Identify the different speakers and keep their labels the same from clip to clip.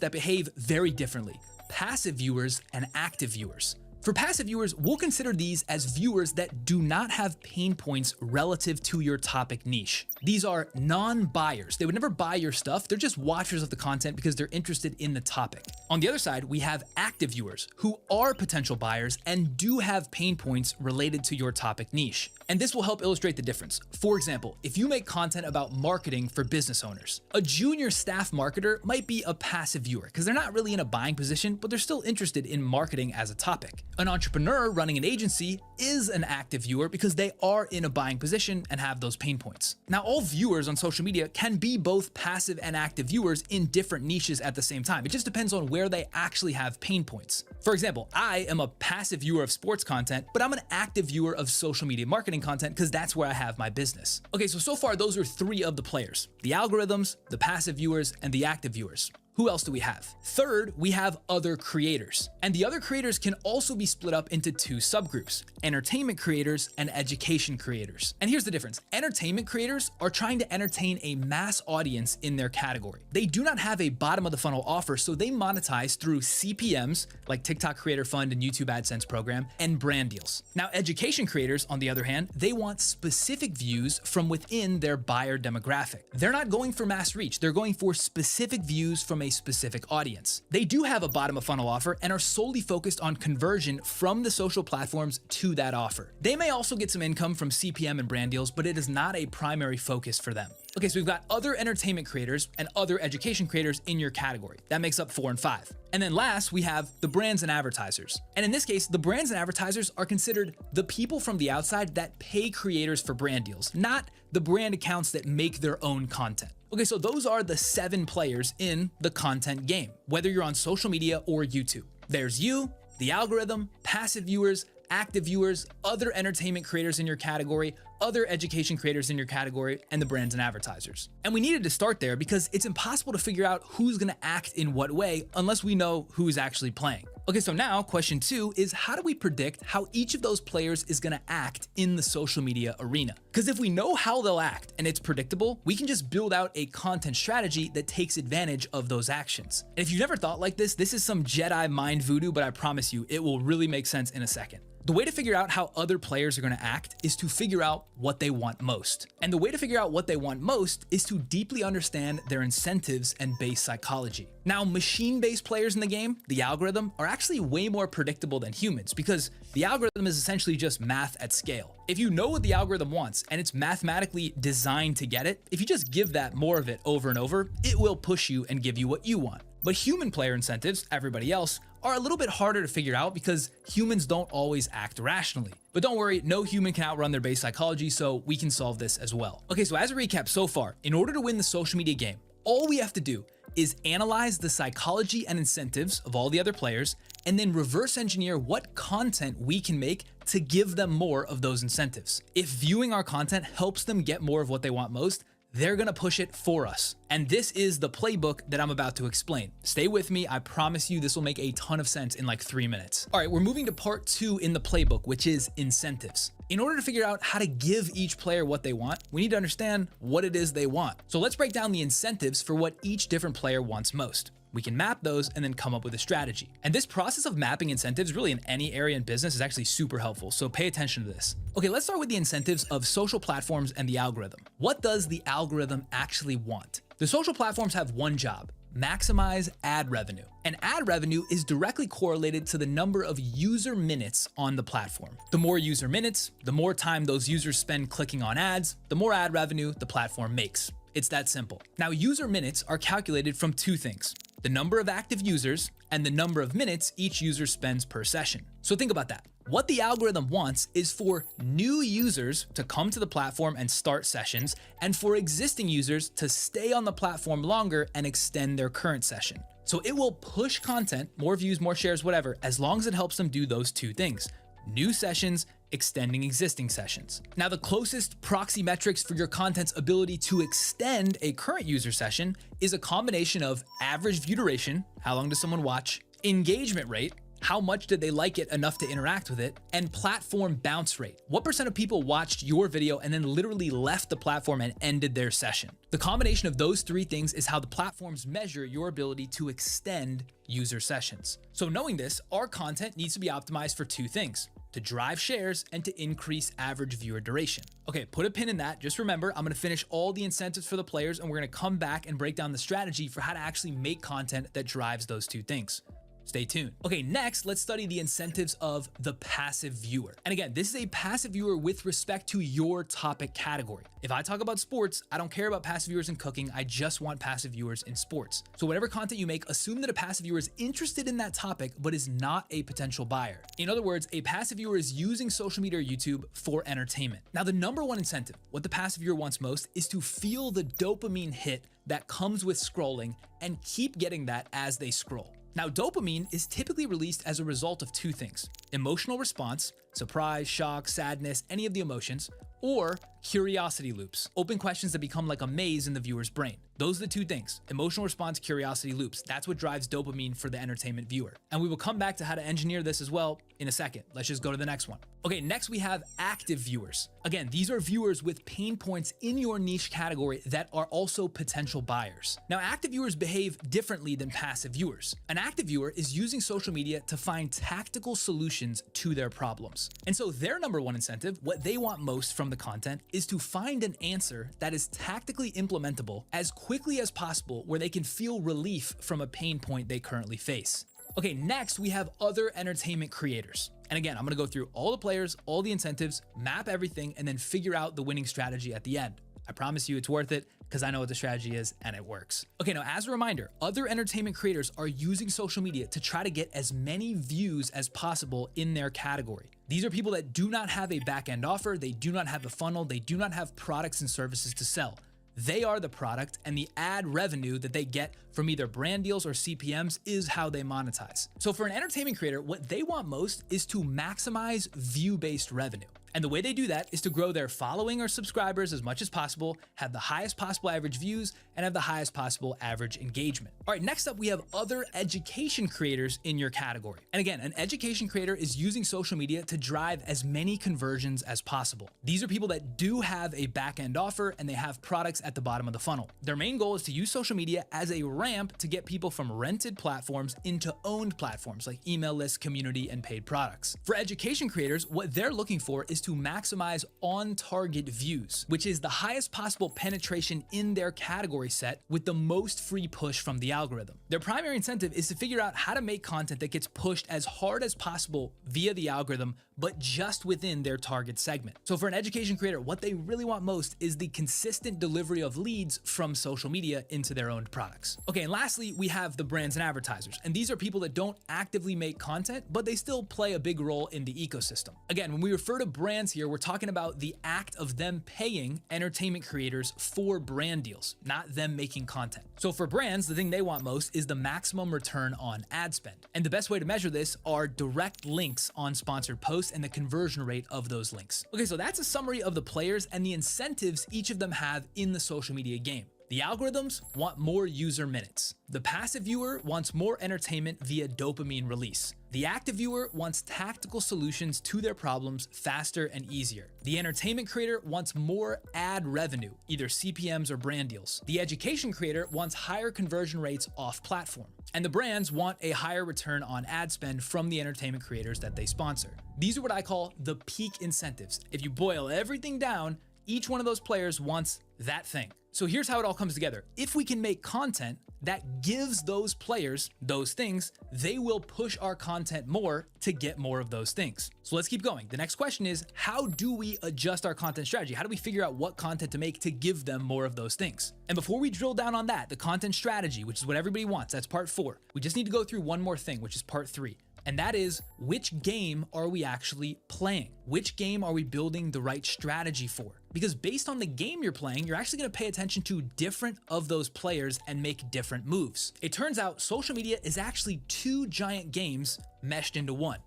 Speaker 1: that behave very differently: passive viewers and active viewers. For passive viewers, we'll consider these as viewers that do not have pain points relative to your topic niche. These are non-buyers. They would never buy your stuff. They're just watchers of the content because they're interested in the topic. On the other side, we have active viewers who are potential buyers and do have pain points related to your topic niche. And this will help illustrate the difference. For example, if you make content about marketing for business owners, a junior staff marketer might be a passive viewer because they're not really in a buying position, but they're still interested in marketing as a topic. An entrepreneur running an agency is an active viewer because they are in a buying position and have those pain points. Now, all viewers on social media can be both passive and active viewers in different niches at the same time. It just depends on where they actually have pain points. For example, I am a passive viewer of sports content, but I'm an active viewer of social media marketing content because that's where I have my business. Okay, so far those are three of the players: the algorithms, the passive viewers, and the active viewers. Who else do we have? Third, we have other creators. And the other creators can also be split up into two subgroups: entertainment creators and education creators. And here's the difference. Entertainment creators are trying to entertain a mass audience in their category. They do not have a bottom of the funnel offer, so they monetize through CPMs, like TikTok Creator Fund and YouTube AdSense program, and brand deals. Now, education creators, on the other hand, they want specific views from within their buyer demographic. They're not going for mass reach. They're going for specific views from a specific audience. They do have a bottom of funnel offer and are solely focused on conversion from the social platforms to that offer. They may also get some income from CPM and brand deals, but it is not a primary focus for them. Okay, so we've got other entertainment creators and other education creators in your category. That makes up 4 and 5. And then last, we have the brands and advertisers. And in this case, the brands and advertisers are considered the people from the outside that pay creators for brand deals, not the brand accounts that make their own content. Okay, so those are the 7 players in the content game, whether you're on social media or YouTube. There's you, the algorithm, passive viewers, active viewers, other entertainment creators in your category, other education creators in your category, and the brands and advertisers. And we needed to start there because it's impossible to figure out who's gonna act in what way unless we know who's actually playing. Okay, so now question 2 is, how do we predict how each of those players is gonna act in the social media arena? Because if we know how they'll act and it's predictable, we can just build out a content strategy that takes advantage of those actions. And if you've never thought like this is some Jedi mind voodoo, but I promise you, it will really make sense in a second. The way to figure out how other players are going to act is to figure out what they want most. And the way to figure out what they want most is to deeply understand their incentives and base psychology. Now, machine-based players in the game, the algorithm, are actually way more predictable than humans because the algorithm is essentially just math at scale. If you know what the algorithm wants and it's mathematically designed to get it, if you just give that more of it over and over, it will push you and give you what you want. But human player incentives, everybody else, are a little bit harder to figure out because humans don't always act rationally. But don't worry, no human can outrun their base psychology, so we can solve this as well. Okay, so as a recap so far, in order to win the social media game, all we have to do is analyze the psychology and incentives of all the other players, and then reverse engineer what content we can make to give them more of those incentives. If viewing our content helps them get more of what they want most, they're gonna push it for us. And this is the playbook that I'm about to explain. Stay with me, I promise you this will make a ton of sense in like 3 minutes. All right, we're moving to part 2 in the playbook, which is incentives. In order to figure out how to give each player what they want, we need to understand what it is they want. So let's break down the incentives for what each different player wants most. We can map those and then come up with a strategy. And this process of mapping incentives really in any area in business is actually super helpful, so pay attention to this. Okay, let's start with the incentives of social platforms and the algorithm. What does the algorithm actually want? The social platforms have one job: maximize ad revenue. And ad revenue is directly correlated to the number of user minutes on the platform. The more user minutes, the more time those users spend clicking on ads, the more ad revenue the platform makes. It's that simple. Now, user minutes are calculated from 2 things: the number of active users and the number of minutes each user spends per session. So think about that. What the algorithm wants is for new users to come to the platform and start sessions, and for existing users to stay on the platform longer and extend their current session. So it will push content, more views, more shares, whatever, as long as it helps them do those 2 things: new sessions, extending existing sessions. Now, the closest proxy metrics for your content's ability to extend a current user session is a combination of average view duration, how long does someone watch, engagement rate, How much did they like it enough to interact with it? And platform bounce rate. What percent of people watched your video and then literally left the platform and ended their session? The combination of those three things is how the platforms measure your ability to extend user sessions. So knowing this, our content needs to be optimized for two things: to drive shares and to increase average viewer duration. Okay, put a pin in that. Just remember, I'm gonna finish all the incentives for the players and we're gonna come back and break down the strategy for how to actually make content that drives those two things. Stay tuned. Okay, next, let's study the incentives of the passive viewer. And again, this is a passive viewer with respect to your topic category. If I talk about sports, I don't care about passive viewers in cooking. I just want passive viewers in sports. So whatever content you make, assume that a passive viewer is interested in that topic, but is not a potential buyer. In other words, a passive viewer is using social media or YouTube for entertainment. Now, the number one incentive, what the passive viewer wants most, is to feel the dopamine hit that comes with scrolling and keep getting that as they scroll. Now, dopamine is typically released as a result of two things: emotional response, surprise, shock, sadness, any of the emotions, or curiosity loops, open questions that become like a maze in the viewer's brain. Those are the two things: emotional response, curiosity loops. That's what drives dopamine for the entertainment viewer. And we will come back to how to engineer this as well in a second. Let's just go to the next one. Okay, next we have active viewers. Again, these are viewers with pain points in your niche category that are also potential buyers. Now, active viewers behave differently than passive viewers. An active viewer is using social media to find tactical solutions to their problems. And so their number one incentive, what they want most from the content, is to find an answer that is tactically implementable as quickly as possible, where they can feel relief from a pain point they currently face. Okay, next we have other entertainment creators. And again, I'm gonna go through all the players, all the incentives, map everything, and then figure out the winning strategy at the end. I promise you it's worth it, because I know what the strategy is and it works. Okay, now as a reminder, other entertainment creators are using social media to try to get as many views as possible in their category. These are people that do not have a back-end offer, they do not have a funnel, they do not have products and services to sell. They are the product, and the ad revenue that they get from either brand deals or CPMs is how they monetize. So for an entertainment creator, what they want most is to maximize view-based revenue. And the way they do that is to grow their following or subscribers as much as possible, have the highest possible average views, and have the highest possible average engagement. All right, next up, we have other education creators in your category. And again, an education creator is using social media to drive as many conversions as possible. These are people that do have a back-end offer and they have products at the bottom of the funnel. Their main goal is to use social media as a ramp to get people from rented platforms into owned platforms like email lists, community, and paid products. For education creators, what they're looking for is to maximize on-target views, which is the highest possible penetration in their category set with the most free push from the algorithm. Their primary incentive is to figure out how to make content that gets pushed as hard as possible via the algorithm, but just within their target segment. So for an education creator, what they really want most is the consistent delivery of leads from social media into their owned products. Okay, and lastly, we have the brands and advertisers. And these are people that don't actively make content, but they still play a big role in the ecosystem. Again, when we refer to brands here, we're talking about the act of them paying entertainment creators for brand deals, not them making content. So for brands, the thing they want most is the maximum return on ad spend. And the best way to measure this are direct links on sponsored posts and the conversion rate of those links. Okay, so that's a summary of the players and the incentives each of them have in the social media game. The algorithms want more user minutes. The passive viewer wants more entertainment via dopamine release. The active viewer wants tactical solutions to their problems faster and easier. The entertainment creator wants more ad revenue, either CPMs or brand deals. The education creator wants higher conversion rates off platform. And the brands want a higher return on ad spend from the entertainment creators that they sponsor. These are what I call the peak incentives. If you boil everything down, each one of those players wants that thing. So here's how it all comes together. If we can make content that gives those players those things, they will push our content more to get more of those things. So let's keep going. The next question is, how do we adjust our content strategy? How do we figure out what content to make to give them more of those things? And before we drill down on that, the content strategy, which is what everybody wants, that's part 4. We just need to go through one more thing, which is part 3. And that is, which game are we actually playing? Which game are we building the right strategy for? Because based on the game you're playing, you're actually going to pay attention to different of those players and make different moves. It turns out social media is actually 2 giant games meshed into one: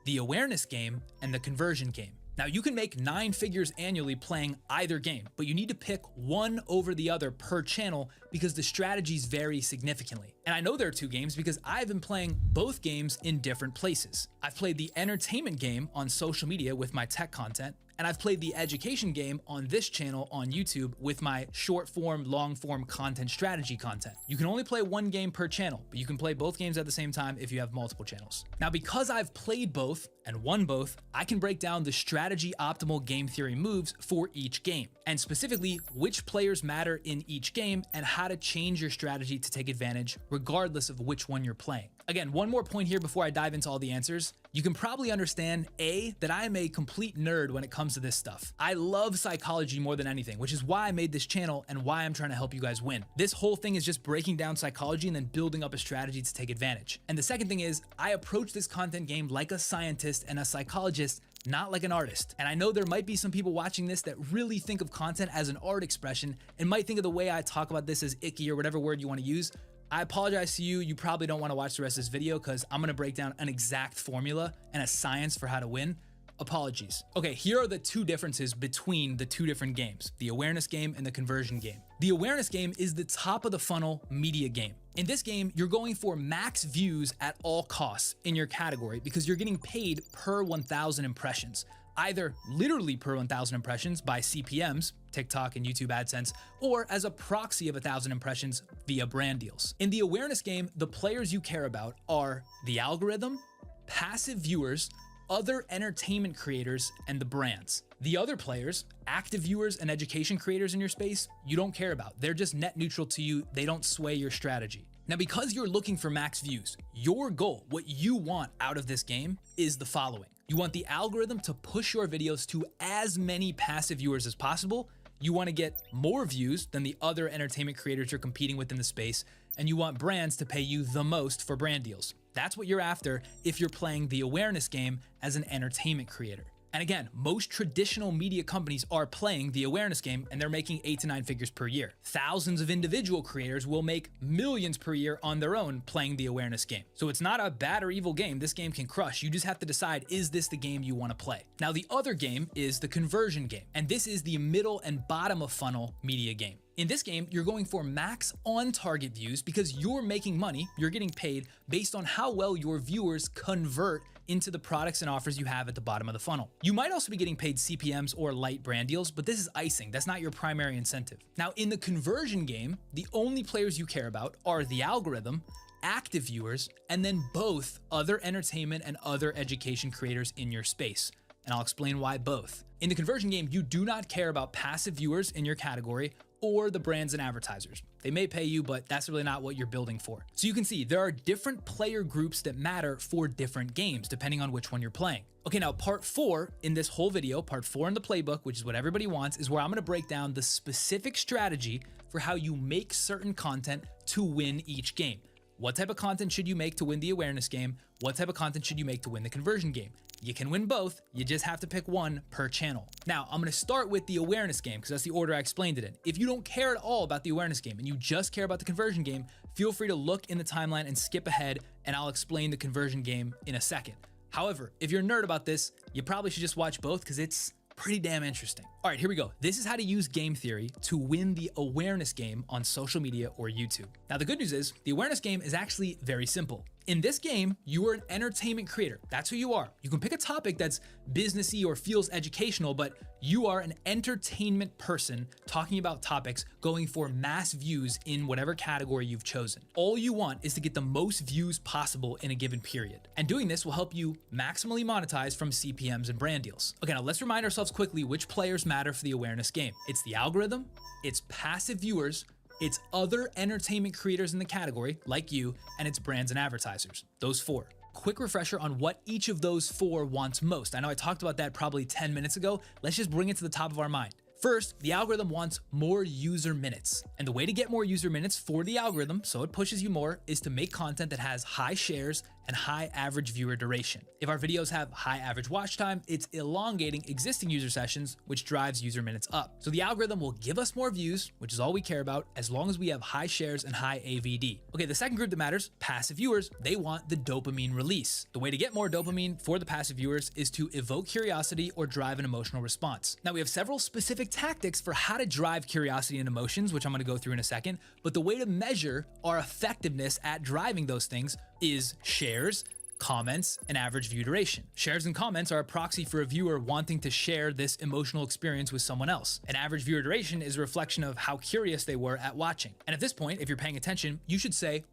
Speaker 1: the awareness game and the conversion game. Now, you can make 9 figures annually playing either game, but you need to pick one over the other per channel because the strategies vary significantly. And I know there are 2 games because I've been playing both games in different places. I've played the entertainment game on social media with my tech content, and I've played the education game on this channel on YouTube with my short form, long form content strategy content. You can only play one game per channel, but you can play both games at the same time if you have multiple channels. Now, because I've played both and won both, I can break down the strategy optimal game theory moves for each game, and specifically which players matter in each game and how to change your strategy to take advantage regardless of which one you're playing. Again, one more point here before I dive into all the answers. You can probably understand that I am a complete nerd when it comes to this stuff. I love psychology more than anything, which is why I made this channel and why I'm trying to help you guys win. This whole thing is just breaking down psychology and then building up a strategy to take advantage. And the second thing is, I approach this content game like a scientist and a psychologist, not like an artist. And I know there might be some people watching this that really think of content as an art expression and might think of the way I talk about this as icky or whatever word you want to use. I apologize to you. You probably don't want to watch the rest of this video because I'm going to break down an exact formula and a science for how to win. Apologies. Okay, here are the 2 differences between the 2 different games, the awareness game and the conversion game. The awareness game is the top of the funnel media game. In this game, you're going for max views at all costs in your category because you're getting paid per 1,000 impressions, either literally per 1,000 impressions by CPMs, TikTok and YouTube AdSense, or as a proxy of 1,000 impressions via brand deals. In the awareness game, the players you care about are the algorithm, passive viewers, other entertainment creators, and the brands. The other players, active viewers and education creators in your space, you don't care about. They're just net neutral to you. They don't sway your strategy. Now, because you're looking for max views, your goal, what you want out of this game, is the following. You want the algorithm to push your videos to as many passive viewers as possible. You want to get more views than the other entertainment creators you're competing with in the space, and you want brands to pay you the most for brand deals. That's what you're after if you're playing the awareness game as an entertainment creator. And again, most traditional media companies are playing the awareness game and they're making 8 to 9 figures per year. Thousands of individual creators will make millions per year on their own playing the awareness game. So it's not a bad or evil game. This game can crush. You just have to decide, is this the game you want to play? Now, the other game is the conversion game, and this is the middle and bottom of funnel media game. In this game, you're going for max on-target views because you're making money, you're getting paid based on how well your viewers convert into the products and offers you have at the bottom of the funnel. You might also be getting paid CPMs or light brand deals, but this is icing. That's not your primary incentive. Now, in the conversion game, the only players you care about are the algorithm, active viewers, and then both other entertainment and other education creators in your space. And I'll explain why both. In the conversion game, you do not care about passive viewers in your category or the brands and advertisers. They may pay you, but that's really not what you're building for. So you can see there are different player groups that matter for different games, depending on which one you're playing. Okay, now part 4 in this whole video, part 4 in the playbook, which is what everybody wants, is where I'm gonna break down the specific strategy for how you make certain content to win each game. What type of content should you make to win the awareness game? What type of content should you make to win the conversion game? You can win both, you just have to pick one per channel. Now, I'm gonna start with the awareness game because that's the order I explained it in. If you don't care at all about the awareness game and you just care about the conversion game, feel free to look in the timeline and skip ahead and I'll explain the conversion game in a second. However, if you're a nerd about this, you probably should just watch both because it's pretty damn interesting. All right, here we go. This is how to use game theory to win the awareness game on social media or YouTube. Now, the good news is the awareness game is actually very simple. In this game, you are an entertainment creator. That's who you are. You can pick a topic that's businessy or feels educational, but you are an entertainment person talking about topics going for mass views in whatever category you've chosen. All you want is to get the most views possible in a given period. And doing this will help you maximally monetize from CPMs and brand deals. Okay, now let's remind ourselves quickly which players matter for the awareness game. It's the algorithm, it's passive viewers, it's other entertainment creators in the category, like you, and it's brands and advertisers. Those 4. Quick refresher on what each of those 4 wants most. I know I talked about that probably 10 minutes ago. Let's just bring it to the top of our mind. First, the algorithm wants more user minutes. And the way to get more user minutes for the algorithm, so it pushes you more, is to make content that has high shares and high average viewer duration. If our videos have high average watch time, it's elongating existing user sessions, which drives user minutes up. So the algorithm will give us more views, which is all we care about, as long as we have high shares and high AVD. Okay, the second group that matters, passive viewers, they want the dopamine release. The way to get more dopamine for the passive viewers is to evoke curiosity or drive an emotional response. Now we have several specific tactics for how to drive curiosity and emotions, which I'm gonna go through in a second, but the way to measure our effectiveness at driving those things is shares, comments, and average view duration. Shares and comments are a proxy for a viewer wanting to share this emotional experience with someone else. An average viewer duration is a reflection of how curious they were at watching. And at this point, if you're paying attention, you should say,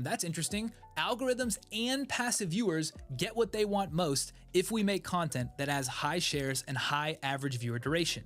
Speaker 1: that's interesting. Algorithms and passive viewers get what they want most if we make content that has high shares and high average viewer duration.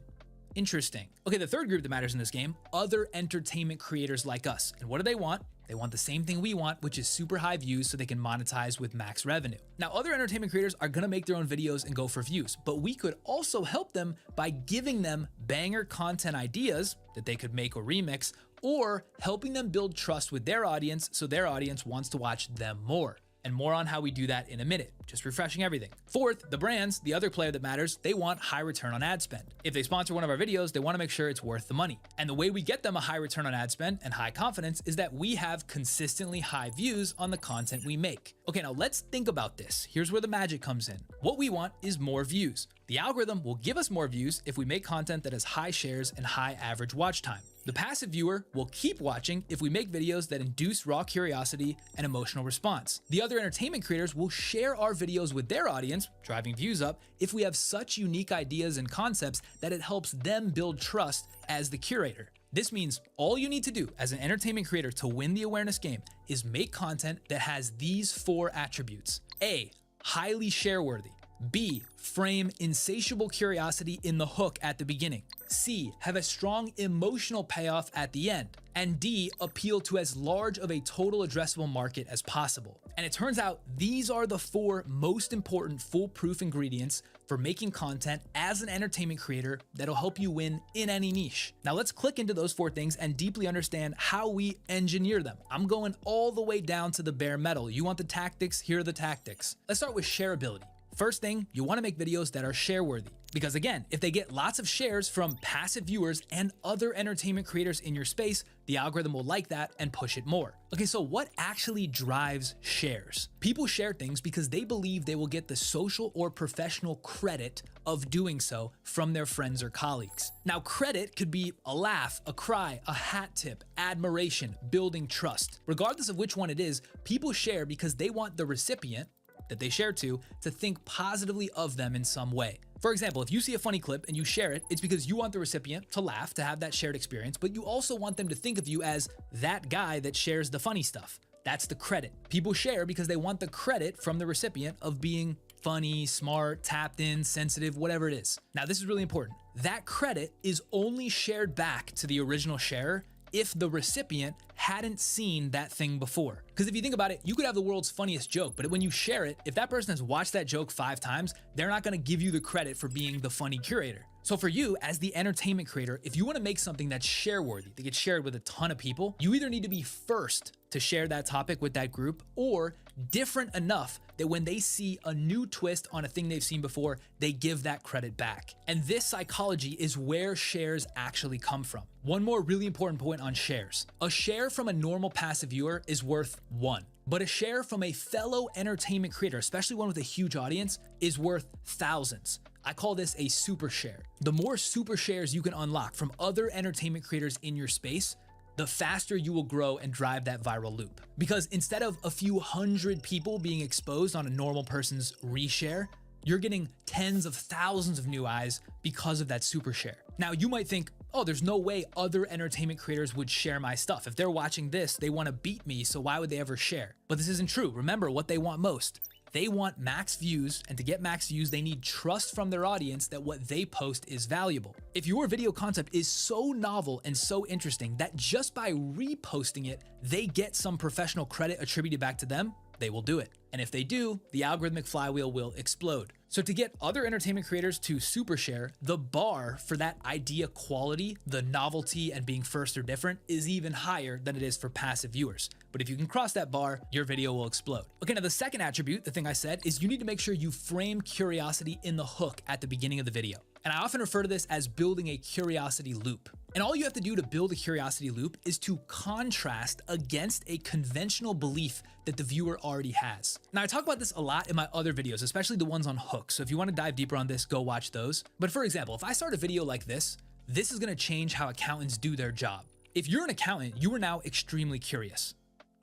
Speaker 1: Interesting. Okay, the third group that matters in this game, other entertainment creators like us. And what do they want? They want the same thing we want, which is super high views so they can monetize with max revenue. Now, other entertainment creators are gonna make their own videos and go for views, but we could also help them by giving them banger content ideas that they could make or remix, or helping them build trust with their audience so their audience wants to watch them more. And more on how we do that in a minute, just refreshing everything. Fourth, the brands, the other player that matters, they want high return on ad spend. If they sponsor one of our videos, they wanna make sure it's worth the money. And the way we get them a high return on ad spend and high confidence is that we have consistently high views on the content we make. Okay, now let's think about this. Here's where the magic comes in. What we want is more views. The algorithm will give us more views if we make content that has high shares and high average watch time. The passive viewer will keep watching if we make videos that induce raw curiosity and emotional response. The other entertainment creators will share our videos with their audience, driving views up, if we have such unique ideas and concepts that it helps them build trust as the curator. This means all you need to do as an entertainment creator to win the awareness game is make content that has these 4 attributes. A, highly share-worthy. B, frame insatiable curiosity in the hook at the beginning. C, have a strong emotional payoff at the end. And D, appeal to as large of a total addressable market as possible. And it turns out these are the 4 most important foolproof ingredients for making content as an entertainment creator that'll help you win in any niche. Now let's click into those 4 things and deeply understand how we engineer them. I'm going all the way down to the bare metal. You want the tactics? Here are the tactics. Let's start with shareability. First thing, you want to make videos that are share-worthy. Because again, if they get lots of shares from passive viewers and other entertainment creators in your space, the algorithm will like that and push it more. Okay, so what actually drives shares? People share things because they believe they will get the social or professional credit of doing so from their friends or colleagues. Now, credit could be a laugh, a cry, a hat tip, admiration, building trust. Regardless of which one it is, people share because they want the recipient that they share to think positively of them in some way. For example, if you see a funny clip and you share it, it's because you want the recipient to laugh, to have that shared experience, but you also want them to think of you as that guy that shares the funny stuff. That's the credit. People share because they want the credit from the recipient of being funny, smart, tapped in, sensitive, whatever it is. Now, this is really important. That credit is only shared back to the original sharer if the recipient hadn't seen that thing before. Because if you think about it, you could have the world's funniest joke, but when you share it, if that person has watched that joke 5 times, they're not gonna give you the credit for being the funny curator. So for you, as the entertainment creator, if you wanna make something that's share-worthy, that gets shared with a ton of people, you either need to be first to share that topic with that group, or different enough that when they see a new twist on a thing they've seen before, they give that credit back. And this psychology is where shares actually come from. One more really important point on shares. A share from a normal passive viewer is worth 1. But a share from a fellow entertainment creator, especially one with a huge audience, is worth thousands. I call this a super share. The more super shares you can unlock from other entertainment creators in your space, the faster you will grow and drive that viral loop. Because instead of a few hundred people being exposed on a normal person's reshare, you're getting tens of thousands of new eyes because of that super share. Now, you might think, oh, there's no way other entertainment creators would share my stuff. If they're watching this, they want to beat me, so why would they ever share? But this isn't true. Remember what they want most. They want max views, and to get max views, they need trust from their audience that what they post is valuable. If your video concept is so novel and so interesting that just by reposting it, they get some professional credit attributed back to them, they will do it. And if they do, the algorithmic flywheel will explode. So to get other entertainment creators to super share, the bar for that idea quality, the novelty and being first or different is even higher than it is for passive viewers. But if you can cross that bar, your video will explode. Okay, now the second attribute, the thing I said, is you need to make sure you frame curiosity in the hook at the beginning of the video. And I often refer to this as building a curiosity loop. And all you have to do to build a curiosity loop is to contrast against a conventional belief that the viewer already has. Now, I talk about this a lot in my other videos, especially the ones on hooks. So if you want to dive deeper on this, go watch those. But for example, if I start a video like this is going to change how accountants do their job. If you're an accountant, you are now extremely curious.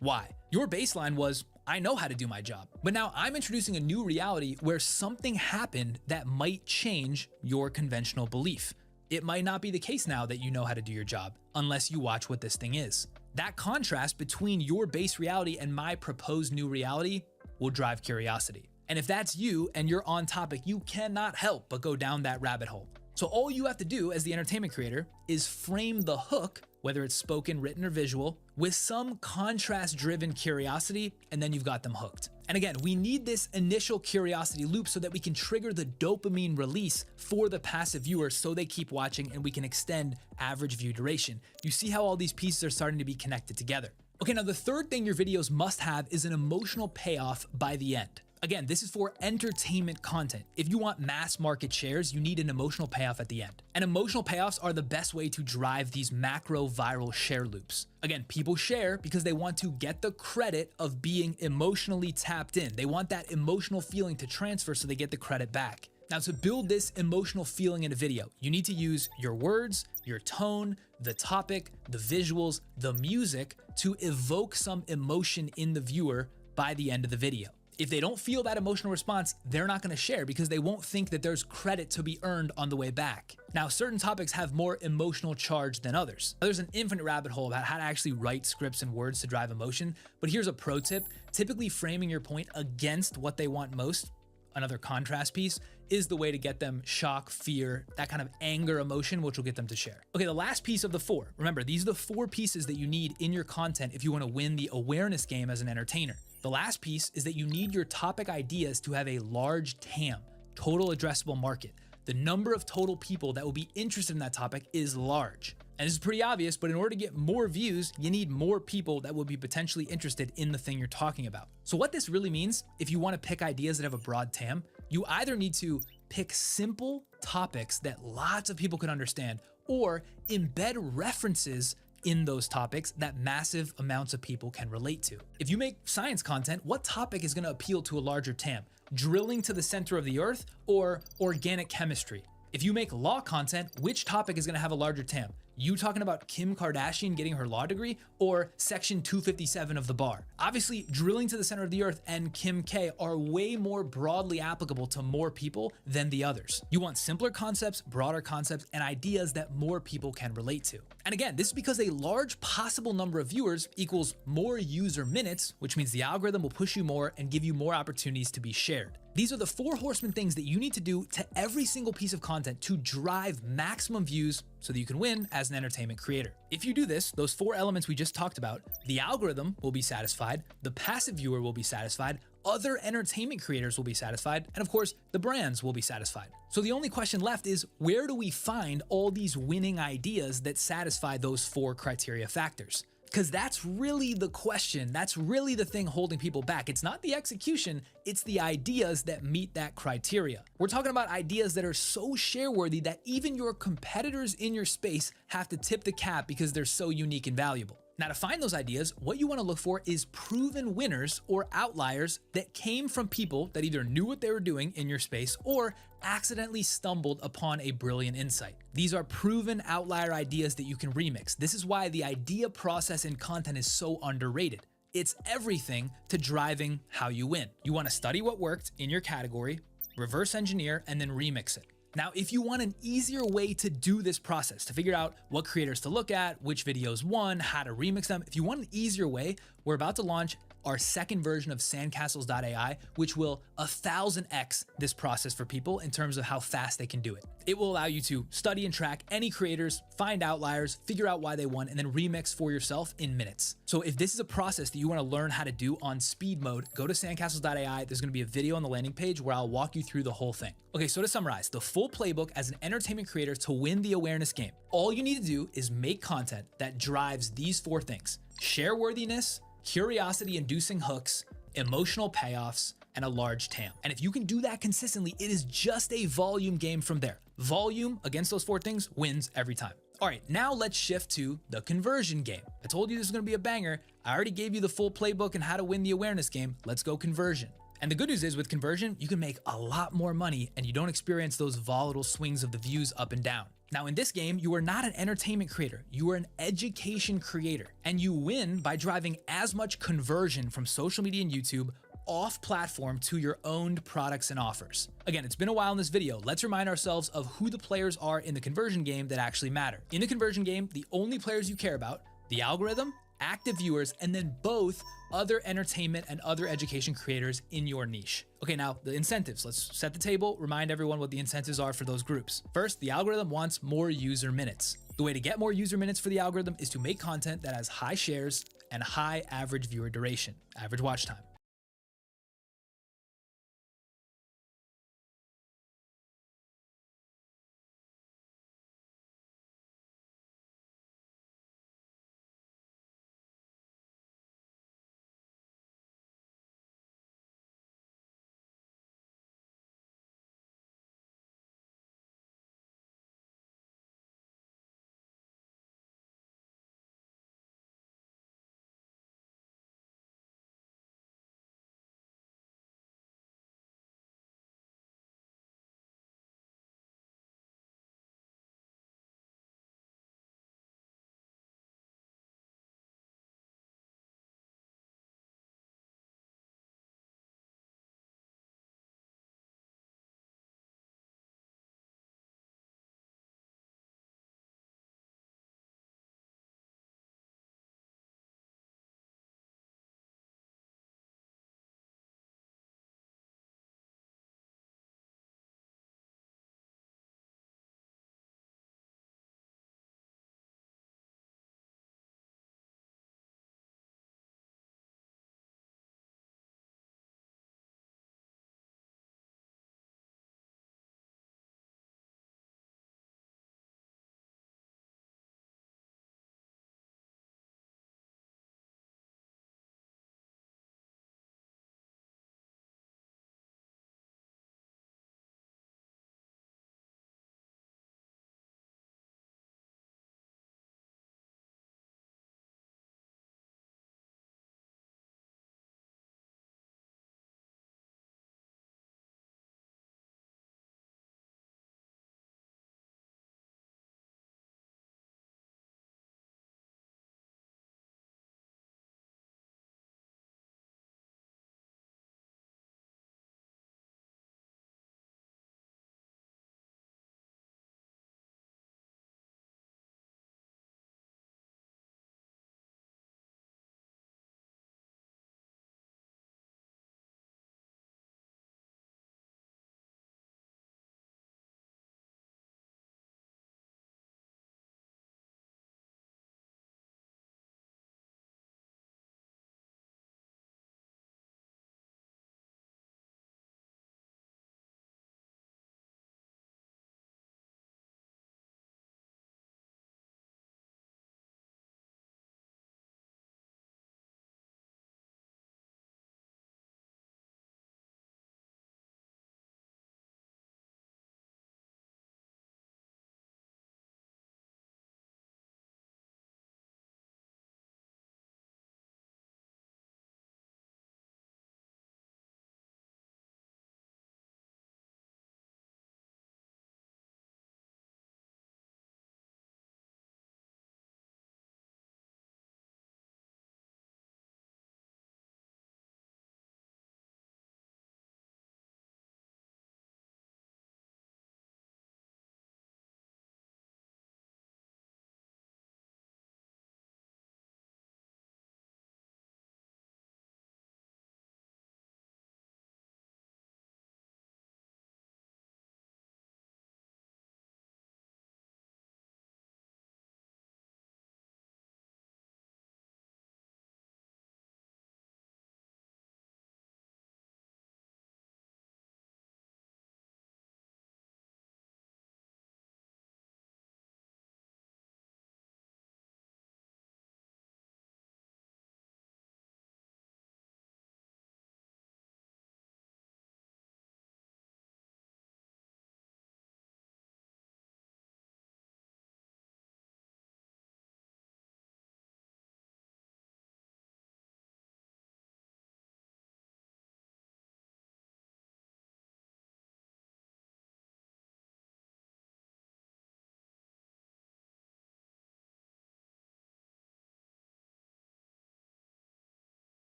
Speaker 1: Why? Your baseline was, I know how to do my job. But now I'm introducing a new reality where something happened that might change your conventional belief. It might not be the case now that you know how to do your job, unless you watch what this thing is. That contrast between your base reality and my proposed new reality will drive curiosity. And if that's you and you're on topic, you cannot help but go down that rabbit hole. So all you have to do as the entertainment creator is frame the hook, whether it's spoken, written, or visual, with some contrast-driven curiosity, and then you've got them hooked. And again, we need this initial curiosity loop so that we can trigger the dopamine release for the passive viewer so they keep watching and we can extend average view duration. You see how all these pieces are starting to be connected together. Okay, now the third thing your videos must have is an emotional payoff by the end. Again, this is for entertainment content. If you want mass market shares, you need an emotional payoff at the end. And emotional payoffs are the best way to drive these macro viral share loops. Again, people share because they want to get the credit of being emotionally tapped in. They want that emotional feeling to transfer so they get the credit back. Now, to build this emotional feeling in a video, you need to use your words, your tone, the topic, the visuals, the music to evoke some emotion in the viewer by the end of the video. If they don't feel that emotional response, they're not going to share because they won't think that there's credit to be earned on the way back. Now, certain topics have more emotional charge than others. There's an infinite rabbit hole about how to actually write scripts and words to drive emotion, but here's a pro tip. Typically framing your point against what they want most, another contrast piece, is the way to get them shock, fear, that kind of anger emotion, which will get them to share. Okay, the last piece of the four. Remember, these are the four pieces that you need in your content if you want to win the awareness game as an entertainer. The last piece is that you need your topic ideas to have a large TAM, total addressable market. The number of total people that will be interested in that topic is large. And this is pretty obvious, but in order to get more views, you need more people that will be potentially interested in the thing you're talking about. So what this really means, if you want to pick ideas that have a broad TAM, you either need to pick simple topics that lots of people can understand, or embed references in those topics that massive amounts of people can relate to. If you make science content, what topic is going to appeal to a larger TAM? Drilling to the center of the earth or organic chemistry? If you make law content, which topic is going to have a larger TAM? You talking about Kim Kardashian getting her law degree or Section 257 of the bar? Obviously, drilling to the center of the earth and Kim K are way more broadly applicable to more people than the others. You want simpler concepts, broader concepts, and ideas that more people can relate to. And again, this is because a large possible number of viewers equals more user minutes, which means the algorithm will push you more and give you more opportunities to be shared. These are the 4 horsemen things that you need to do to every single piece of content to drive maximum views so that you can win as an entertainment creator. If you do this, those 4 elements we just talked about, the algorithm will be satisfied, the passive viewer will be satisfied, other entertainment creators will be satisfied, and of course, the brands will be satisfied. So the only question left is, where do we find all these winning ideas that satisfy those 4 criteria factors? Because that's really the question. That's really the thing holding people back. It's not the execution, it's the ideas that meet that criteria. We're talking about ideas that are so share-worthy that even your competitors in your space have to tip the cap because they're so unique and valuable. Now, to find those ideas, what you want to look for is proven winners or outliers that came from people that either knew what they were doing in your space or accidentally stumbled upon a brilliant insight. These are proven outlier ideas that you can remix. This is why the idea process in content is so underrated. It's everything to driving how you win. You want to study what worked in your category, reverse engineer, and then remix it. Now, if you want an easier way to do this process, to figure out what creators to look at, which videos won, how to remix them, if you want an easier way, we're about to launch our second version of sandcastles.ai, which will 1000x this process for people in terms of how fast they can do it. It will allow you to study and track any creators, find outliers, figure out why they won, and then remix for yourself in minutes. So if this is a process that you want to learn how to do on speed mode, go to sandcastles.ai. There's going to be a video on the landing page where I'll walk you through the whole thing. Okay, so to summarize, the full playbook as an entertainment creator to win the awareness game. All you need to do is make content that drives these 4 things: share worthiness, curiosity-inducing hooks, emotional payoffs, and a large TAM. And if you can do that consistently, it is just a volume game from there. Volume against those 4 things wins every time. All right, now let's shift to the conversion game. I told you this is gonna be a banger. I already gave you the full playbook and how to win the awareness game. Let's go conversion. And the good news is with conversion, you can make a lot more money and you don't experience those volatile swings of the views up and down. Now in this game, you are not an entertainment creator, you are an education creator, and you win by driving as much conversion from social media and YouTube off platform to your owned products and offers. Again, it's been a while in this video. Let's remind ourselves of who the players are in the conversion game that actually matter. In the conversion game, the only players you care about, the algorithm, active viewers, and then both other entertainment and other education creators in your niche. Okay, now the incentives. Let's set the table, remind everyone what the incentives are for those groups. First, the algorithm wants more user minutes. The way to get more user minutes for the algorithm is to make content that has high shares and high average viewer duration, average watch time.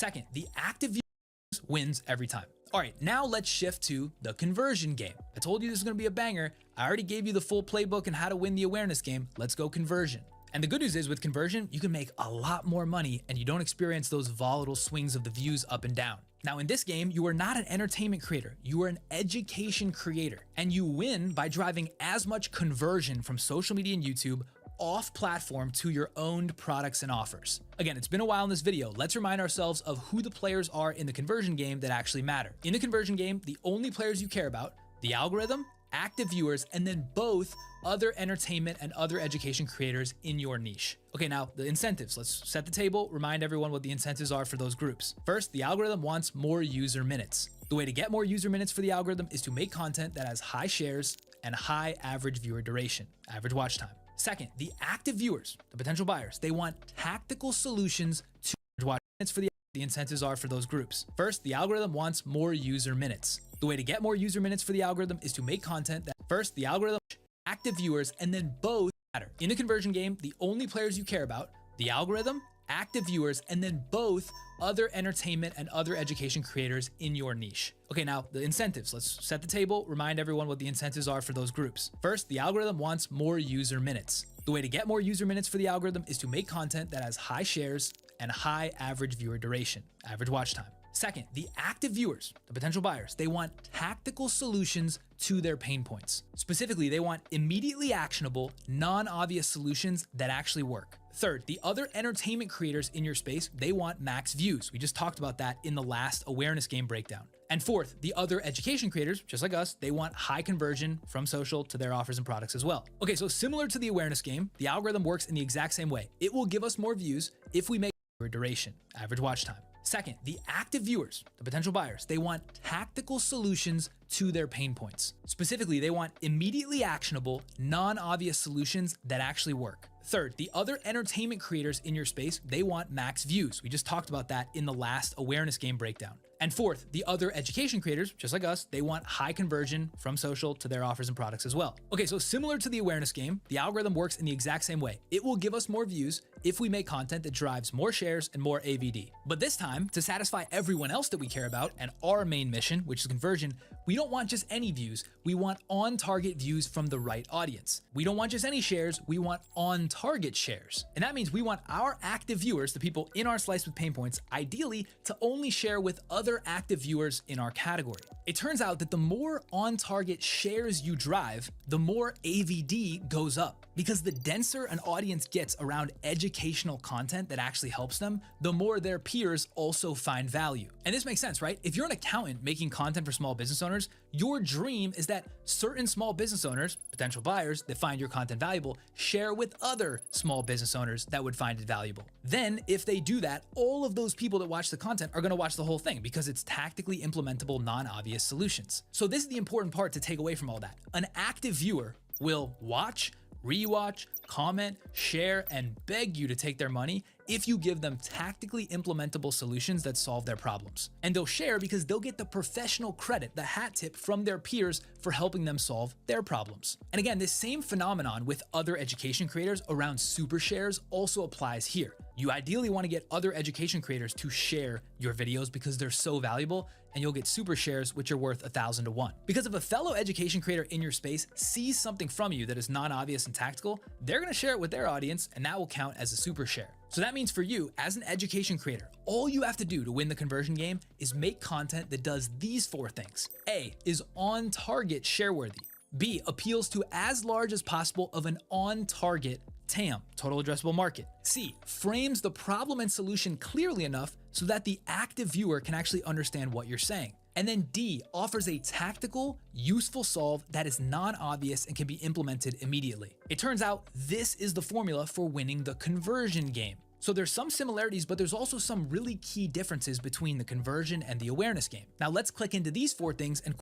Speaker 1: Second, the active viewers wins every time. All right, now let's shift to the conversion game. I told you this is gonna be a banger. I already gave you the full playbook and how to win the awareness game. Let's go conversion. And the good news is with conversion, you can make a lot more money and you don't experience those volatile swings of the views up and down. Now in this game, you are not an entertainment creator, you are an education creator. And you win by driving as much conversion from social media and YouTube off platform to your owned products and offers. Again, it's been a while in this video. Let's remind ourselves of who the players are in the conversion game that actually matter. In the conversion game, the only players you care about, the algorithm, active viewers, and then both other entertainment and other education creators in your niche. Okay, now the incentives. Let's set the table, remind everyone what the incentives are for those groups. First, the algorithm wants more user minutes. The way to get more user minutes for the algorithm is to make content that has high shares and high average viewer duration, average watch time. Second, the active viewers, the potential buyers, they want tactical solutions to watch minutes for the incentives are for those groups. First, the algorithm wants more user minutes. The way to get more user minutes for the algorithm is to make content that first, the algorithm, active viewers, and then both matter. In the conversion game, the only players you care about, the algorithm, active viewers, and then both other entertainment and other education creators in your niche. Okay, now the incentives. Let's set the table, remind everyone what the incentives are for those groups. First, the algorithm wants more user minutes. The way to get more user minutes for the algorithm is to make content that has high shares and high average viewer duration, average watch time. Second, the active viewers, the potential buyers, they want tactical solutions to their pain points. Specifically, they want immediately actionable, non-obvious solutions that actually work. Third, the other entertainment creators in your space, they want max views. We just talked about that in the last awareness game breakdown. And fourth, the other education creators, just like us, they want high conversion from social to their offers and products as well. Okay, so similar to the awareness game, the algorithm works in the exact same way. It will give us more views if we make duration, average watch time. Second, the active viewers, the potential buyers, they want tactical solutions to their pain points. Specifically, they want immediately actionable, non-obvious solutions that actually work. Third, the other entertainment creators in your space, they want max views. We just talked about that in the last awareness game breakdown. And fourth, the other education creators, just like us, they want high conversion from social to their offers and products as well. Okay, so similar to the awareness game, the algorithm works in the exact same way. It will give us more views if we make content that drives more shares and more AVD. But this time, to satisfy everyone else that we care about and our main mission, which is conversion, we don't want just any views, we want on-target views from the right audience. We don't want just any shares, we want on-target shares. And that means we want our active viewers, the people in our slice with pain points, ideally to only share with other active viewers in our category. It turns out that the more on-target shares you drive, the more AVD goes up. Because the denser an audience gets around educational content that actually helps them, the more their peers also find value. And this makes sense, right? If you're an accountant making content for small business owners, your dream is that certain small business owners, potential buyers that find your content valuable, share with other small business owners that would find it valuable. Then, if they do that, all of those people that watch the content are gonna watch the whole thing because it's tactically implementable, non-obvious solutions. So this is the important part to take away from all that. An active viewer will watch, rewatch, comment, share, and beg you to take their money if you give them tactically implementable solutions that solve their problems. And they'll share because they'll get the professional credit, the hat tip from their peers for helping them solve their problems. And again, this same phenomenon with other education creators around super shares also applies here. You ideally want to get other education creators to share your videos because they're so valuable, and you'll get super shares, which are worth 1,000 to 1. Because if a fellow education creator in your space sees something from you that is non-obvious and tactical, they're going to share it with their audience, and that will count as a super share. So that means for you, as an education creator, all you have to do to win the conversion game is make content that does these 4 things. A, is on target share worthy. B, appeals to as large as possible of an on target TAM, total addressable market. C, frames the problem and solution clearly enough so that the active viewer can actually understand what you're saying. And then D, offers a tactical, useful solve that is non-obvious and can be implemented immediately. It turns out this is the formula for winning the conversion game. So there's some similarities, but there's also some really key differences between the conversion and the awareness game. Now let's click into these 4 things and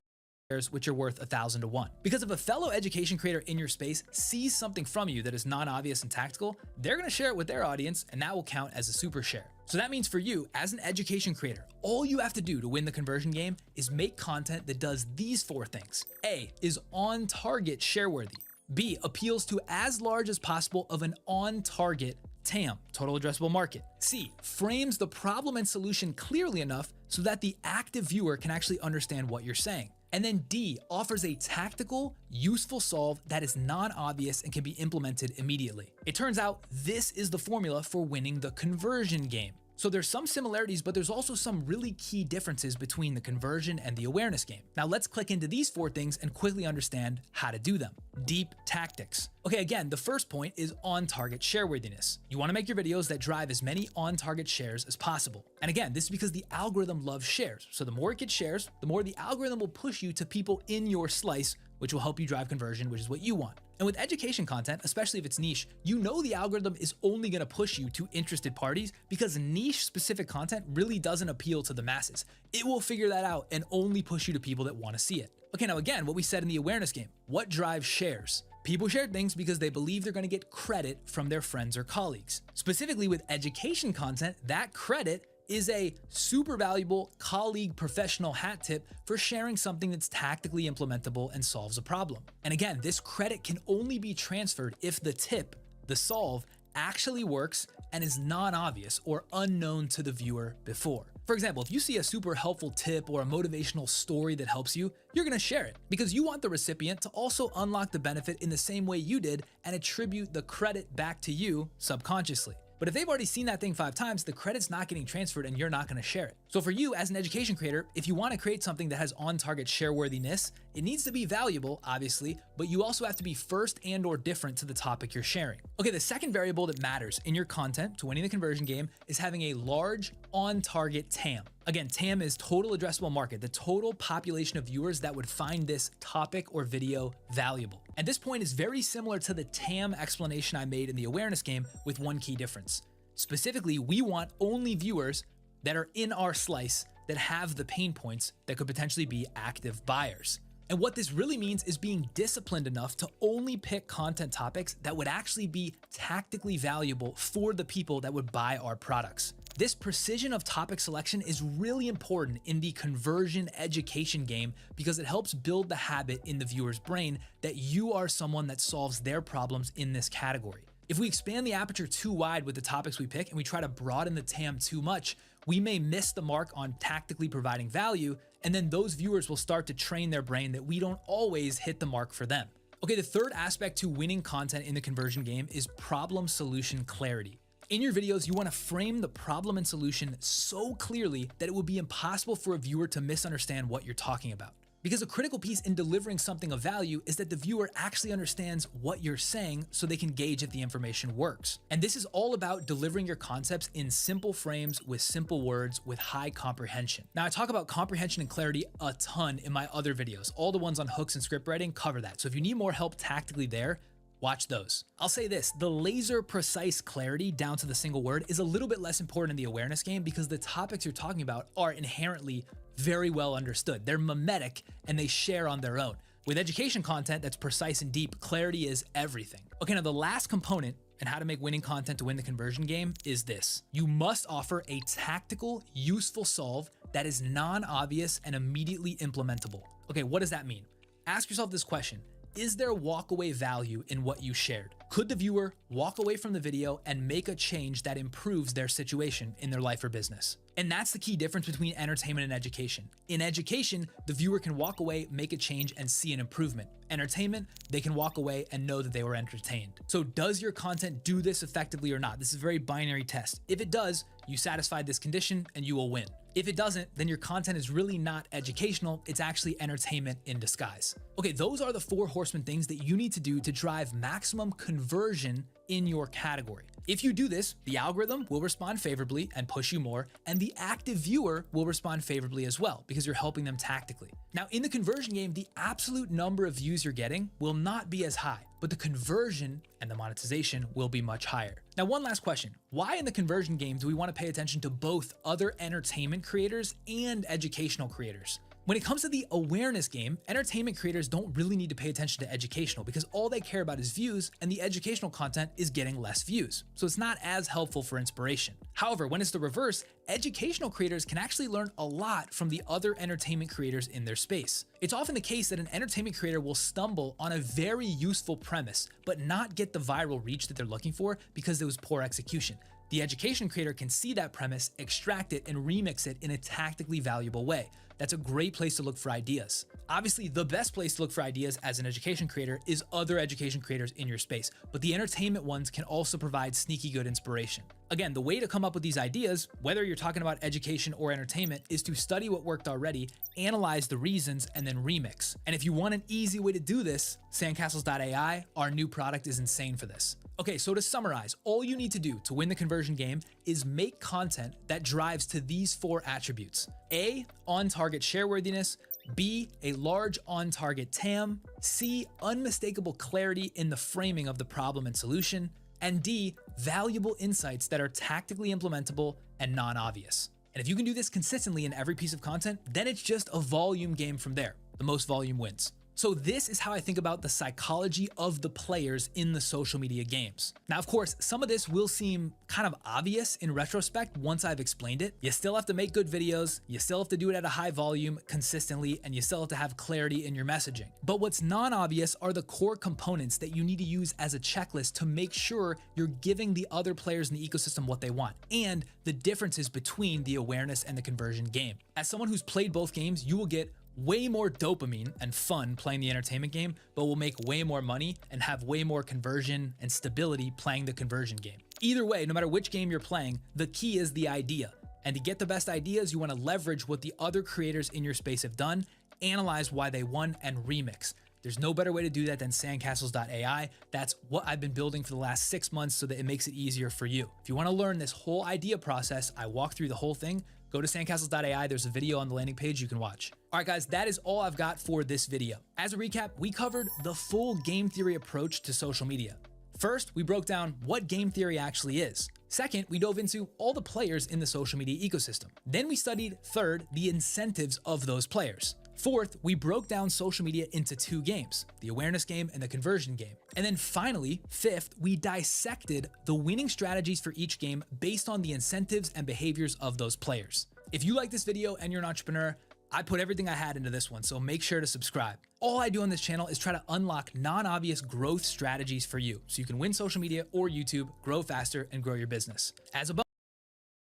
Speaker 1: which are worth 1,000 to 1. Because if a fellow education creator in your space sees something from you that is non-obvious and tactical, they're going to share it with their audience, and that will count as a super share. So that means for you, as an education creator, all you have to do to win the conversion game is make content that does these 4 things. A, is on target share worthy. B, appeals to as large as possible of an on target TAM, total addressable market. C, frames the problem and solution clearly enough so that the active viewer can actually understand what you're saying. And then D, offers a tactical, useful solve that is non-obvious and can be implemented immediately. It turns out this is the formula for winning the conversion game. So there's some similarities, but there's also some really key differences between the conversion and the awareness game. Now let's click into these 4 things and quickly understand how to do them. Deep tactics. Okay, again, the first point is on-target shareworthiness. You want to make your videos that drive as many on-target shares as possible. And again, this is because the algorithm loves shares. So the more it gets shares, the more the algorithm will push you to people in your slice, which will help you drive conversion, which is what you want. And with education content, especially if it's niche, you know the algorithm is only going to push you to interested parties because niche specific content really doesn't appeal to the masses. It will figure that out and only push you to people that want to see it. Okay, now again, what we said in the awareness game, what drives shares? People share things because they believe they're going to get credit from their friends or colleagues. Specifically with education content, that credit is a super valuable colleague professional hat tip for sharing something that's tactically implementable and solves a problem. And again, this credit can only be transferred if the tip, the solve, actually works and is non-obvious or unknown to the viewer before. For example, if you see a super helpful tip or a motivational story that helps you, you're gonna share it because you want the recipient to also unlock the benefit in the same way you did and attribute the credit back to you subconsciously. But if they've already seen that thing 5 times, the credit's not getting transferred and you're not gonna share it. So for you as an education creator, if you wanna create something that has on-target shareworthiness, it needs to be valuable, obviously, but you also have to be first and or different to the topic you're sharing. Okay, the second variable that matters in your content to winning the conversion game is having a large on-target TAM. Again, TAM is total addressable market, the total population of viewers that would find this topic or video valuable. And this point is very similar to the TAM explanation I made in the awareness game with one key difference. Specifically, we want only viewers that are in our slice that have the pain points that could potentially be active buyers. And what this really means is being disciplined enough to only pick content topics that would actually be tactically valuable for the people that would buy our products. This precision of topic selection is really important in the conversion education game because it helps build the habit in the viewer's brain that you are someone that solves their problems in this category. If we expand the aperture too wide with the topics we pick and we try to broaden the TAM too much, we may miss the mark on tactically providing value, and then those viewers will start to train their brain that we don't always hit the mark for them. Okay, the third aspect to winning content in the conversion game is problem solution clarity. In your videos, you want to frame the problem and solution so clearly that it would be impossible for a viewer to misunderstand what you're talking about. Because a critical piece in delivering something of value is that the viewer actually understands what you're saying so they can gauge if the information works. And this is all about delivering your concepts in simple frames with simple words with high comprehension. Now, I talk about comprehension and clarity a ton in my other videos. All the ones on hooks and script writing cover that. So if you need more help tactically there, watch those. I'll say this, the laser precise clarity down to the single word is a little bit less important in the awareness game because the topics you're talking about are inherently very well understood. They're mimetic and they share on their own. With education content that's precise and deep, clarity is everything. Okay, now the last component and how to make winning content to win the conversion game is this. You must offer a tactical, useful solve that is non-obvious and immediately implementable. Okay, what does that mean? Ask yourself this question. Is there walkaway value in what you shared? Could the viewer walk away from the video and make a change that improves their situation in their life or business? And that's the key difference between entertainment and education. In education, the viewer can walk away, make a change, and see an improvement. Entertainment, they can walk away and know that they were entertained. So does your content do this effectively or not? This is a very binary test. If it does, you satisfied this condition and you will win. If it doesn't, then your content is really not educational, it's actually entertainment in disguise. Okay, those are the 4 horsemen things that you need to do to drive maximum conversion in your category. If you do this, the algorithm will respond favorably and push you more, and the active viewer will respond favorably as well because you're helping them tactically. Now, in the conversion game, the absolute number of views you're getting will not be as high, but the conversion and the monetization will be much higher. Now, one last question. Why in the conversion game do we want to pay attention to both other entertainment creators and educational creators? When it comes to the awareness game, entertainment creators don't really need to pay attention to educational because all they care about is views, and the educational content is getting less views. So it's not as helpful for inspiration. However, when it's the reverse, educational creators can actually learn a lot from the other entertainment creators in their space. It's often the case that an entertainment creator will stumble on a very useful premise, but not get the viral reach that they're looking for because there was poor execution. The education creator can see that premise, extract it, and remix it in a tactically valuable way. That's a great place to look for ideas. Obviously, the best place to look for ideas as an education creator is other education creators in your space, but the entertainment ones can also provide sneaky good inspiration. Again, the way to come up with these ideas, whether you're talking about education or entertainment, is to study what worked already, analyze the reasons, and then remix. And if you want an easy way to do this, sandcastles.ai, our new product, is insane for this. Okay, so to summarize, all you need to do to win the conversion game is make content that drives to these 4 attributes. A, on-target shareworthiness. B, a large on-target TAM. C, unmistakable clarity in the framing of the problem and solution. And D, valuable insights that are tactically implementable and non-obvious. And if you can do this consistently in every piece of content, then it's just a volume game from there. The most volume wins. So this is how I think about the psychology of the players in the social media games. Now, of course, some of this will seem kind of obvious in retrospect once I've explained it. You still have to make good videos, you still have to do it at a high volume consistently, and you still have to have clarity in your messaging. But what's non-obvious are the core components that you need to use as a checklist to make sure you're giving the other players in the ecosystem what they want, and the differences between the awareness and the conversion game. As someone who's played both games, you will get way more dopamine and fun playing the entertainment game, but will make way more money and have way more conversion and stability playing the conversion game. Either way, no matter which game you're playing, the key is the idea. And to get the best ideas, you want to leverage what the other creators in your space have done, analyze why they won, and remix. There's no better way to do that than sandcastles.ai. That's what I've been building for the last 6 months so that it makes it easier for you. If you want to learn this whole idea process, I walk through the whole thing. Go to sandcastles.ai, there's a video on the landing page you can watch. All right, guys, that is all I've got for this video. As a recap, we covered the full game theory approach to social media. First, we broke down what game theory actually is. Second, we dove into all the players in the social media ecosystem. Then we studied, third, the incentives of those players. Fourth, we broke down social media into 2 games, the awareness game and the conversion game. And then finally, fifth, we dissected the winning strategies for each game based on the incentives and behaviors of those players. If you like this video and you're an entrepreneur, I put everything I had into this one, so make sure to subscribe. All I do on this channel is try to unlock non-obvious growth strategies for you so you can win social media or YouTube, grow faster, and grow your business. As a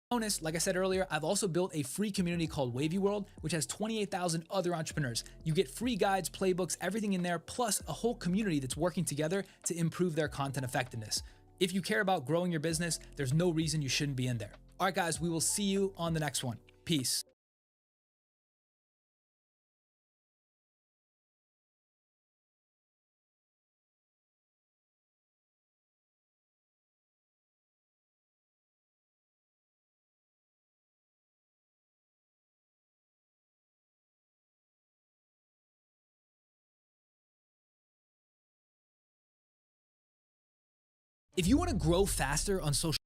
Speaker 1: bonus, like I said earlier, I've also built a free community called Wavy World, which has 28,000 other entrepreneurs. You get free guides, playbooks, everything in there, plus a whole community that's working together to improve their content effectiveness. If you care about growing your business, there's no reason you shouldn't be in there. All right, guys, we will see you on the next one. Peace. If you want to grow faster on social,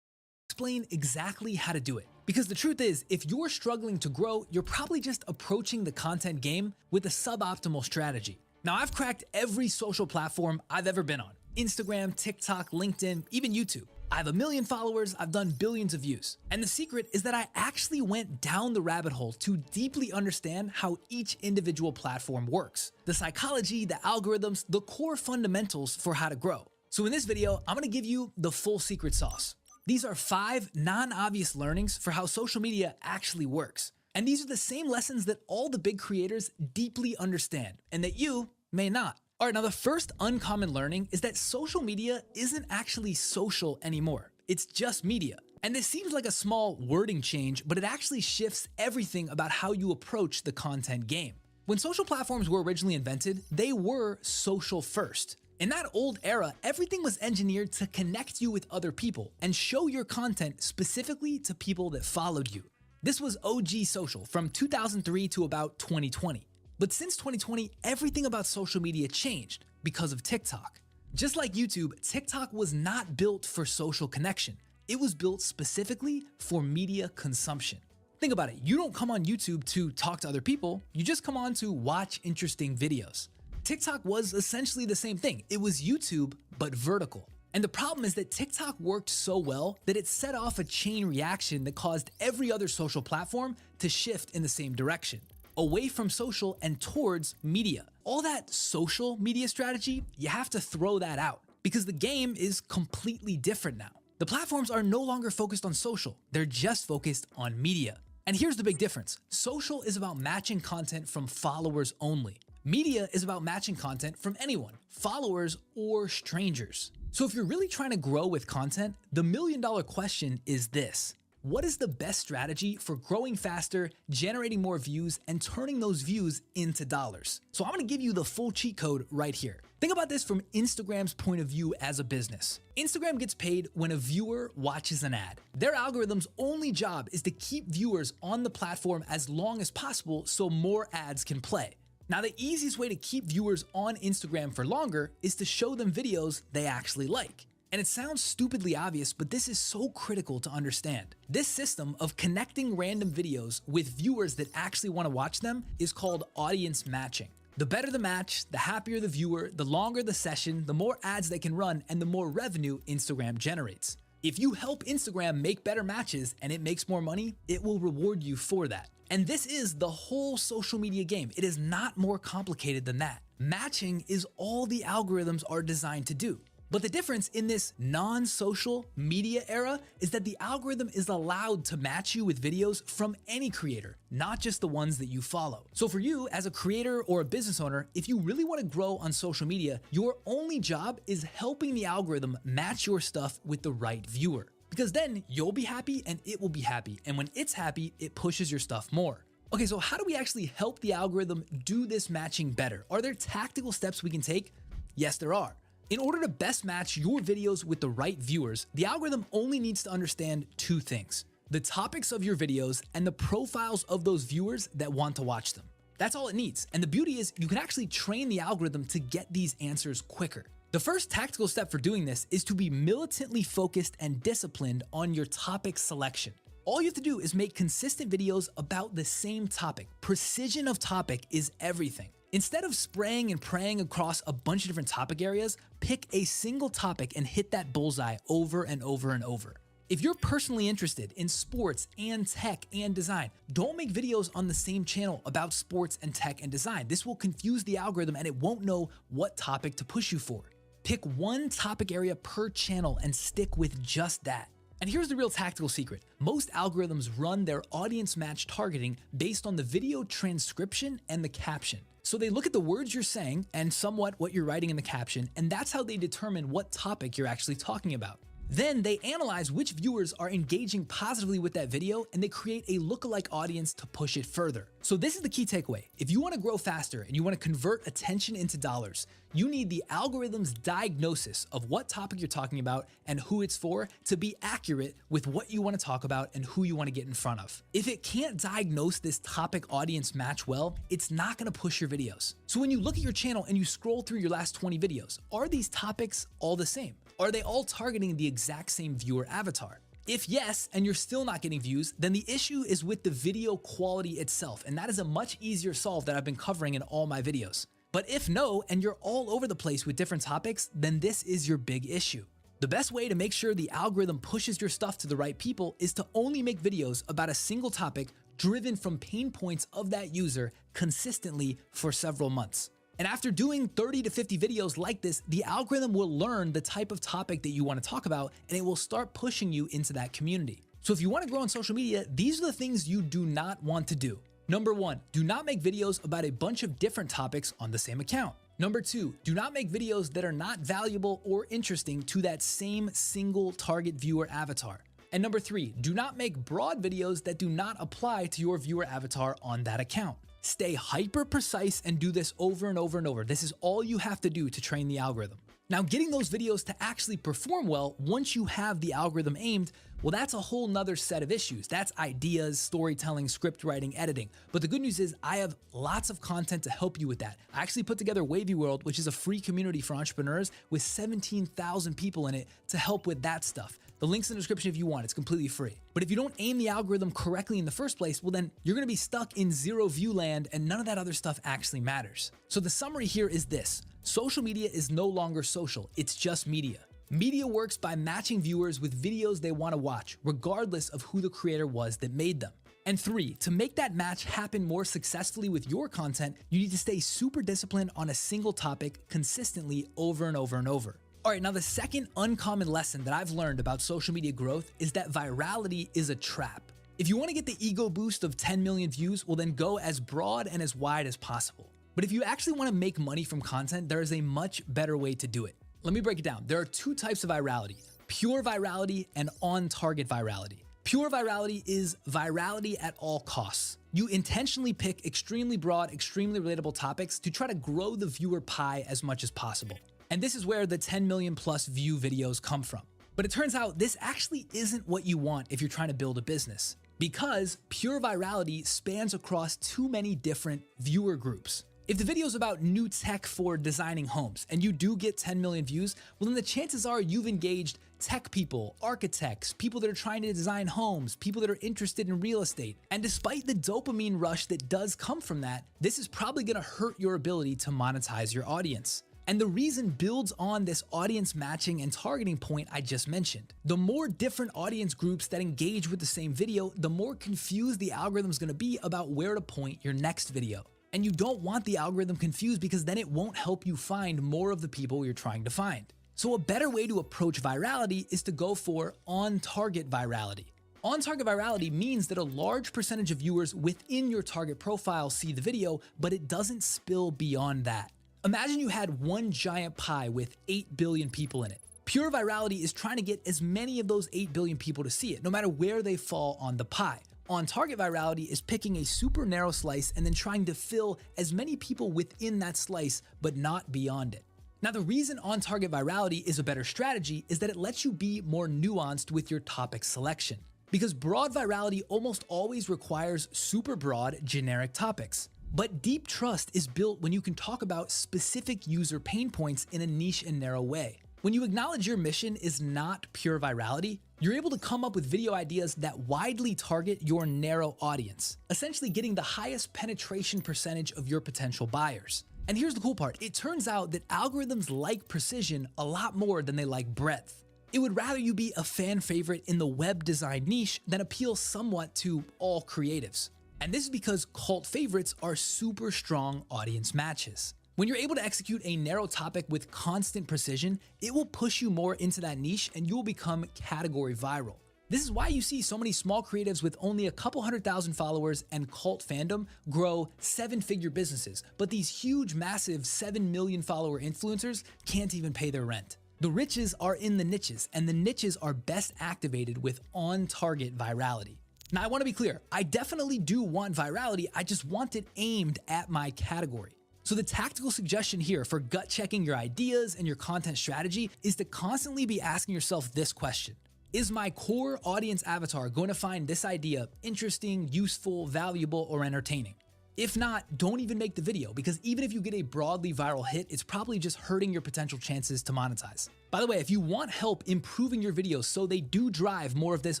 Speaker 1: explain exactly how to do it. Because the truth is, if you're struggling to grow, you're probably just approaching the content game with a suboptimal strategy. Now, I've cracked every social platform I've ever been on: Instagram, TikTok, LinkedIn, even YouTube. I have 1 million followers, I've done billions of views. And the secret is that I actually went down the rabbit hole to deeply understand how each individual platform works. The psychology, the algorithms, the core fundamentals for how to grow. So in this video, I'm gonna give you the full secret sauce. These are 5 non-obvious learnings for how social media actually works. And these are the same lessons that all the big creators deeply understand and that you may not. All right, now the first uncommon learning is that social media isn't actually social anymore. It's just media. And this seems like a small wording change, but it actually shifts everything about how you approach the content game. When social platforms were originally invented, they were social first. In that old era, everything was engineered to connect you with other people and show your content specifically to people that followed you. This was OG social from 2003 to about 2020. But since 2020, everything about social media changed because of TikTok. Just like YouTube, TikTok was not built for social connection. It was built specifically for media consumption. Think about it. You don't come on YouTube to talk to other people. You just come on to watch interesting videos. TikTok was essentially the same thing. It was YouTube, but vertical. And the problem is that TikTok worked so well that it set off a chain reaction that caused every other social platform to shift in the same direction, away from social and towards media. All that social media strategy, you have to throw that out because the game is completely different now. The platforms are no longer focused on social. They're just focused on media. And here's the big difference. Social is about matching content from followers only. Media is about matching content from anyone, followers or strangers. So if you're really trying to grow with content, the million-dollar question is this: what is the best strategy for growing faster, generating more views, and turning those views into dollars? So I'm gonna give you the full cheat code right here. Think about this from Instagram's point of view as a business. Instagram gets paid when a viewer watches an ad. Their algorithm's only job is to keep viewers on the platform as long as possible so more ads can play. Now, the easiest way to keep viewers on Instagram for longer is to show them videos they actually like. And it sounds stupidly obvious, but this is so critical to understand. This system of connecting random videos with viewers that actually want to watch them is called audience matching. The better the match, the happier the viewer, the longer the session, the more ads they can run, and the more revenue Instagram generates. If you help Instagram make better matches and it makes more money, it will reward you for that. And this is the whole social media game. It is not more complicated than that. Matching is all the algorithms are designed to do. But the difference in this non-social media era is that the algorithm is allowed to match you with videos from any creator, not just the ones that you follow. So for you as a creator or a business owner, if you really want to grow on social media, your only job is helping the algorithm match your stuff with the right viewer. Because then you'll be happy and it will be happy. And when it's happy, it pushes your stuff more. Okay, so how do we actually help the algorithm do this matching better? Are there tactical steps we can take? Yes, there are. In order to best match your videos with the right viewers, the algorithm only needs to understand two things: the topics of your videos and the profiles of those viewers that want to watch them. That's all it needs. And the beauty is you can actually train the algorithm to get these answers quicker. The first tactical step for doing this is to be militantly focused and disciplined on your topic selection. All you have to do is make consistent videos about the same topic. Precision of topic is everything. Instead of spraying and praying across a bunch of different topic areas, pick a single topic and hit that bullseye over and over and over. If you're personally interested in sports and tech and design, don't make videos on the same channel about sports and tech and design. This will confuse the algorithm and it won't know what topic to push you for. Pick one topic area per channel and stick with just that. And here's the real tactical secret. Most algorithms run their audience match targeting based on the video transcription and the caption. So they look at the words you're saying and somewhat what you're writing in the caption, and that's how they determine what topic you're actually talking about. Then they analyze which viewers are engaging positively with that video and they create a lookalike audience to push it further. So this is the key takeaway. If you want to grow faster and you want to convert attention into dollars, you need the algorithm's diagnosis of what topic you're talking about and who it's for to be accurate with what you want to talk about and who you want to get in front of. If it can't diagnose this topic audience match well, it's not going to push your videos. So when you look at your channel and you scroll through your last 20 videos, are these topics all the same? Are they all targeting the exact same viewer avatar? If yes, and you're still not getting views, then the issue is with the video quality itself, and that is a much easier solve that I've been covering in all my videos. But if no, and you're all over the place with different topics, then this is your big issue. The best way to make sure the algorithm pushes your stuff to the right people is to only make videos about a single topic driven from pain points of that user consistently for several months. And after doing 30 to 50 videos like this, the algorithm will learn the type of topic that you want to talk about, and it will start pushing you into that community. So if you want to grow on social media, these are the things you do not want to do. Number 1, do not make videos about a bunch of different topics on the same account. Number 2, do not make videos that are not valuable or interesting to that same single target viewer avatar. And number 3, do not make broad videos that do not apply to your viewer avatar on that account. Stay hyper precise and do this over and over and over. This is all you have to do to train the algorithm. Now, getting those videos to actually perform well once you have the algorithm aimed, well, that's a whole nother set of issues. That's ideas, storytelling, script writing, editing. But the good news is I have lots of content to help you with that. I actually put together Wavy World, which is a free community for entrepreneurs with 17,000 people in it to help with that stuff. The link's in the description if you want, it's completely free. But if you don't aim the algorithm correctly in the first place, well then you're gonna be stuck in zero view land and none of that other stuff actually matters. So the summary here is this: social media is no longer social, it's just media. Media works by matching viewers with videos they wanna watch, regardless of who the creator was that made them. And 3, to make that match happen more successfully with your content, you need to stay super disciplined on a single topic consistently over and over and over. All right, now the second uncommon lesson that I've learned about social media growth is that virality is a trap. If you want to get the ego boost of 10 million views, well then go as broad and as wide as possible. But if you actually want to make money from content, there is a much better way to do it. Let me break it down. There are 2 types of virality: pure virality and on-target virality. Pure virality is virality at all costs. You intentionally pick extremely broad, extremely relatable topics to try to grow the viewer pie as much as possible. And this is where the 10 million plus view videos come from. But it turns out this actually isn't what you want if you're trying to build a business, because pure virality spans across too many different viewer groups. If the video is about new tech for designing homes and you do get 10 million views, well then the chances are you've engaged tech people, architects, people that are trying to design homes, people that are interested in real estate. And despite the dopamine rush that does come from that, this is probably gonna hurt your ability to monetize your audience. And the reason builds on this audience matching and targeting point I just mentioned. The more different audience groups that engage with the same video, the more confused the algorithm is going to be about where to point your next video. And you don't want the algorithm confused because then it won't help you find more of the people you're trying to find. So a better way to approach virality is to go for on-target virality. On-target virality means that a large percentage of viewers within your target profile see the video, but it doesn't spill beyond that. Imagine you had one giant pie with 8 billion people in it. Pure virality is trying to get as many of those 8 billion people to see it, no matter where they fall on the pie. On-target virality is picking a super narrow slice and then trying to fill as many people within that slice, but not beyond it. Now, the reason on-target virality is a better strategy is that it lets you be more nuanced with your topic selection. Because broad virality almost always requires super broad, generic topics. But deep trust is built when you can talk about specific user pain points in a niche and narrow way. When you acknowledge your mission is not pure virality, you're able to come up with video ideas that widely target your narrow audience, essentially getting the highest penetration percentage of your potential buyers. And here's the cool part. It turns out that algorithms like precision a lot more than they like breadth. It would rather you be a fan favorite in the web design niche than appeal somewhat to all creatives. And this is because cult favorites are super strong audience matches. When you're able to execute a narrow topic with constant precision, it will push you more into that niche and you will become category viral. This is why you see so many small creatives with only a couple 100,000 followers and cult fandom grow 7-figure businesses, but these huge, massive 7 million follower influencers can't even pay their rent. The riches are in the niches, and the niches are best activated with on-target virality. Now, I want to be clear, I definitely do want virality, I just want it aimed at my category. So the tactical suggestion here for gut checking your ideas and your content strategy is to constantly be asking yourself this question: is my core audience avatar going to find this idea interesting, useful, valuable, or entertaining? If not, don't even make the video, because even if you get a broadly viral hit, it's probably just hurting your potential chances to monetize. By the way, if you want help improving your videos so they do drive more of this